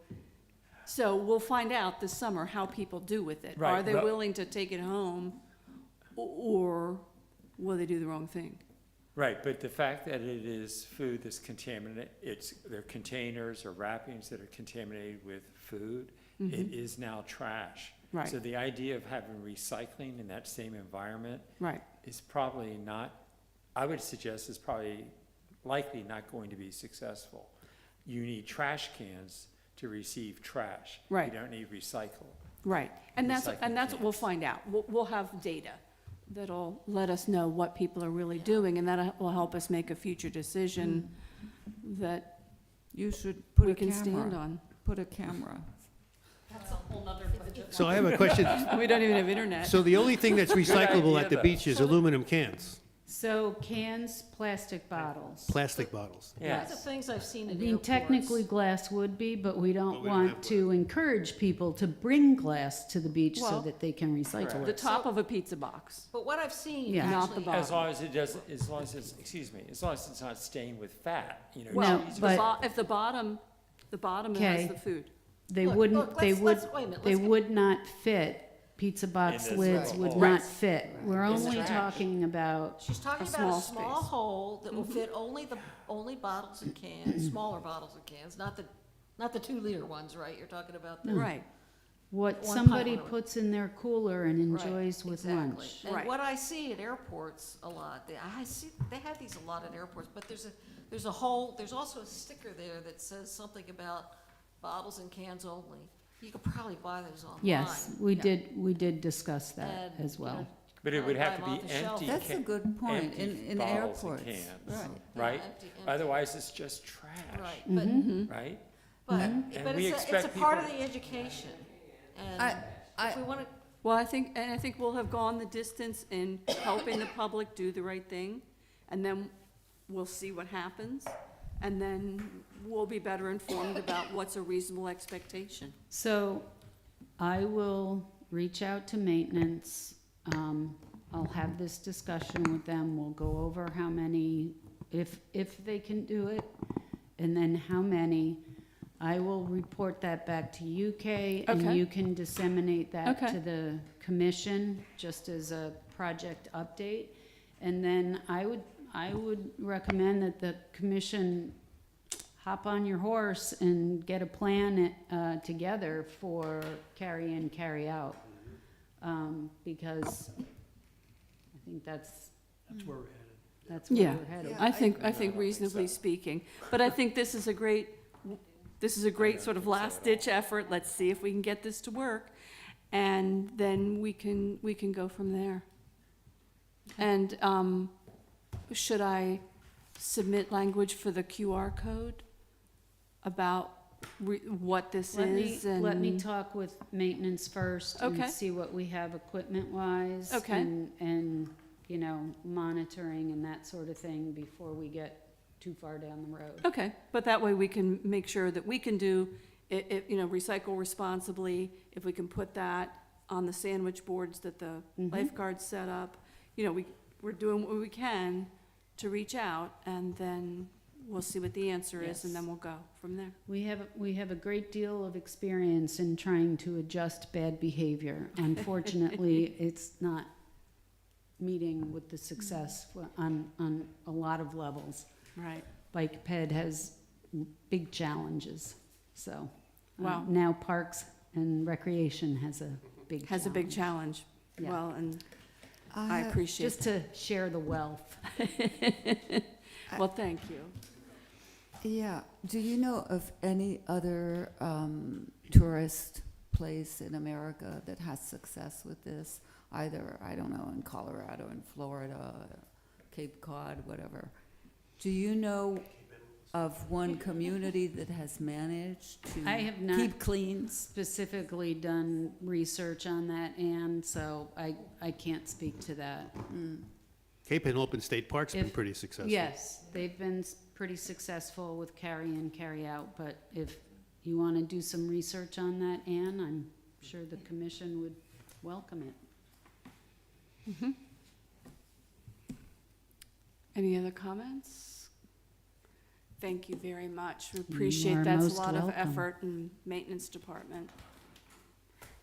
So we'll find out this summer how people do with it. Right, Are they but- willing to take it home or will they do the wrong thing? Right, but the fact that it is food that's contaminated, they're containers or wrappings that are contaminated with food, it is now trash. Right. So the idea of having recycling in that same environment Right. is probably not, I would suggest is probably likely not going to be successful. You need trash cans to receive trash. Right. You don't need recycle. Right. And that's what Recycling we'll cans. find out. We'll have data that'll let us know what people are really doing, and that will help us make a future decision that You should put we a can stand camera. on. Put a camera. That's a whole nother budget. So I have a question. We don't even have internet. So the only thing that's recyclable idea, at the though. beach is aluminum cans, So cans, plastic bottles. plastic bottles. Those are Yes. things I've seen I in mean, airports. technically glass would be, but we don't But we don't have want to encourage people to bring glass to the beach so Well, that they can recycle The it. top of a pizza box. But what I've seen Yeah. Not the actually, bottom. As long as it doesn't, as long as it's, excuse me, as long as it's not stained with fat, you know. Well, No, cheese or but- if the bottom Okay. has the food. They Look, wouldn't, look, they let's- would, let's- wait a minute, they let's get- would not fit. Pizza box this lids little would hole. not Right. fit. We're In the only trash. talking about, she's talking A about small a small space. hole that will fit only bottles and cans, smaller bottles and cans, not the 2-liter ones, right? You're talking about the. Right. what One somebody pint. puts in their cooler and Right, enjoys with exactly. lunch. And Right. what I see at airports a lot, they have these a lot at airports, but there's also a sticker there that says something about bottles and cans only. You could probably buy those online. Yes, we did discuss that And, as you well. know, But it would Buy have to them off be the shelf. empty. That's a good point, empty in bottles and airports. cans, Right. yeah, right? empty. Otherwise, it's just trash, Right, Mhm. right? but And we it's a expect part of people- the education. And I- if we want to, Well, I think we'll have gone the distance in helping the public do the right thing, and then we'll see what happens, and then we'll be better informed about what's a reasonable expectation. So I will reach out to maintenance. I'll have this discussion with them. We'll go over how many, if they can do it, and then how many. I will report that back to you, Kay, and Okay. you can disseminate that Okay. to the commission, just as a project update. And then I would recommend that the commission hop on your horse and get a plan together for carry in, carry out. Because I think that's where we're headed. where Yeah. we're headed. I think reasonably speaking, but I think this is a great sort of last ditch effort. Let's see if we can get this to work, and then we can go from there. And, should I submit language for the QR code about what this is? Let me and- talk with maintenance first Okay. and see what we have equipment-wise. Okay. And, monitoring and that sort of thing before we get too far down the road. Okay, but that way we can make sure that we can do, recycle responsibly. If we can put that on the sandwich boards that the Mhm. lifeguards set up, we're doing what we can to reach out, and then we'll see what the answer is, and then Yes. we'll go from there. We have a great deal of experience in trying to adjust bad behavior. Unfortunately, it's not meeting with the success on a lot of levels. Right. Bike ped has big challenges, so. Wow. Now Parks and Recreation has a big challenge. Has a big challenge. Yeah. Well, and I appreciate Just to share the wealth. Well, thank you. Yeah, do you know of any other tourist place in America that has success with this? Either, I don't know, in Colorado, in Florida, Cape Cod, whatever. Do you know of one community that has managed to I have not keep clean? specifically done research on that, and so I can't speak to that. Cape and Open State Park's been If- pretty successful. Yes, they've been pretty successful with carry in, carry out, but if you want to do some research on that, Ann, I'm sure the commission would welcome it. Any other comments? Thank you very much. We appreciate are that's a most lot of welcome. effort in maintenance department.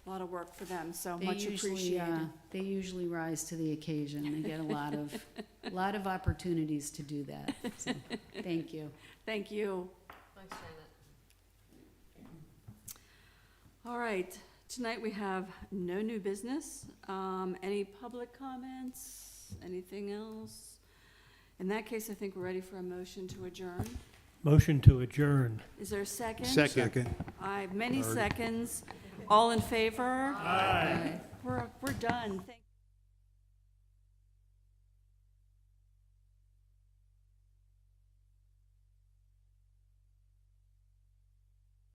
A lot of work for them, so They much usually, appreciated. They usually rise to the occasion. They get a lot of opportunities to do that. So, thank you. Thank you. thanks, Janet. All right, tonight we have no new business. Any public comments? Anything else? In that case, I think we're ready for a motion to adjourn. Motion to adjourn. Is there a second? Second. Many seconds. All in favor? Aye. We're done.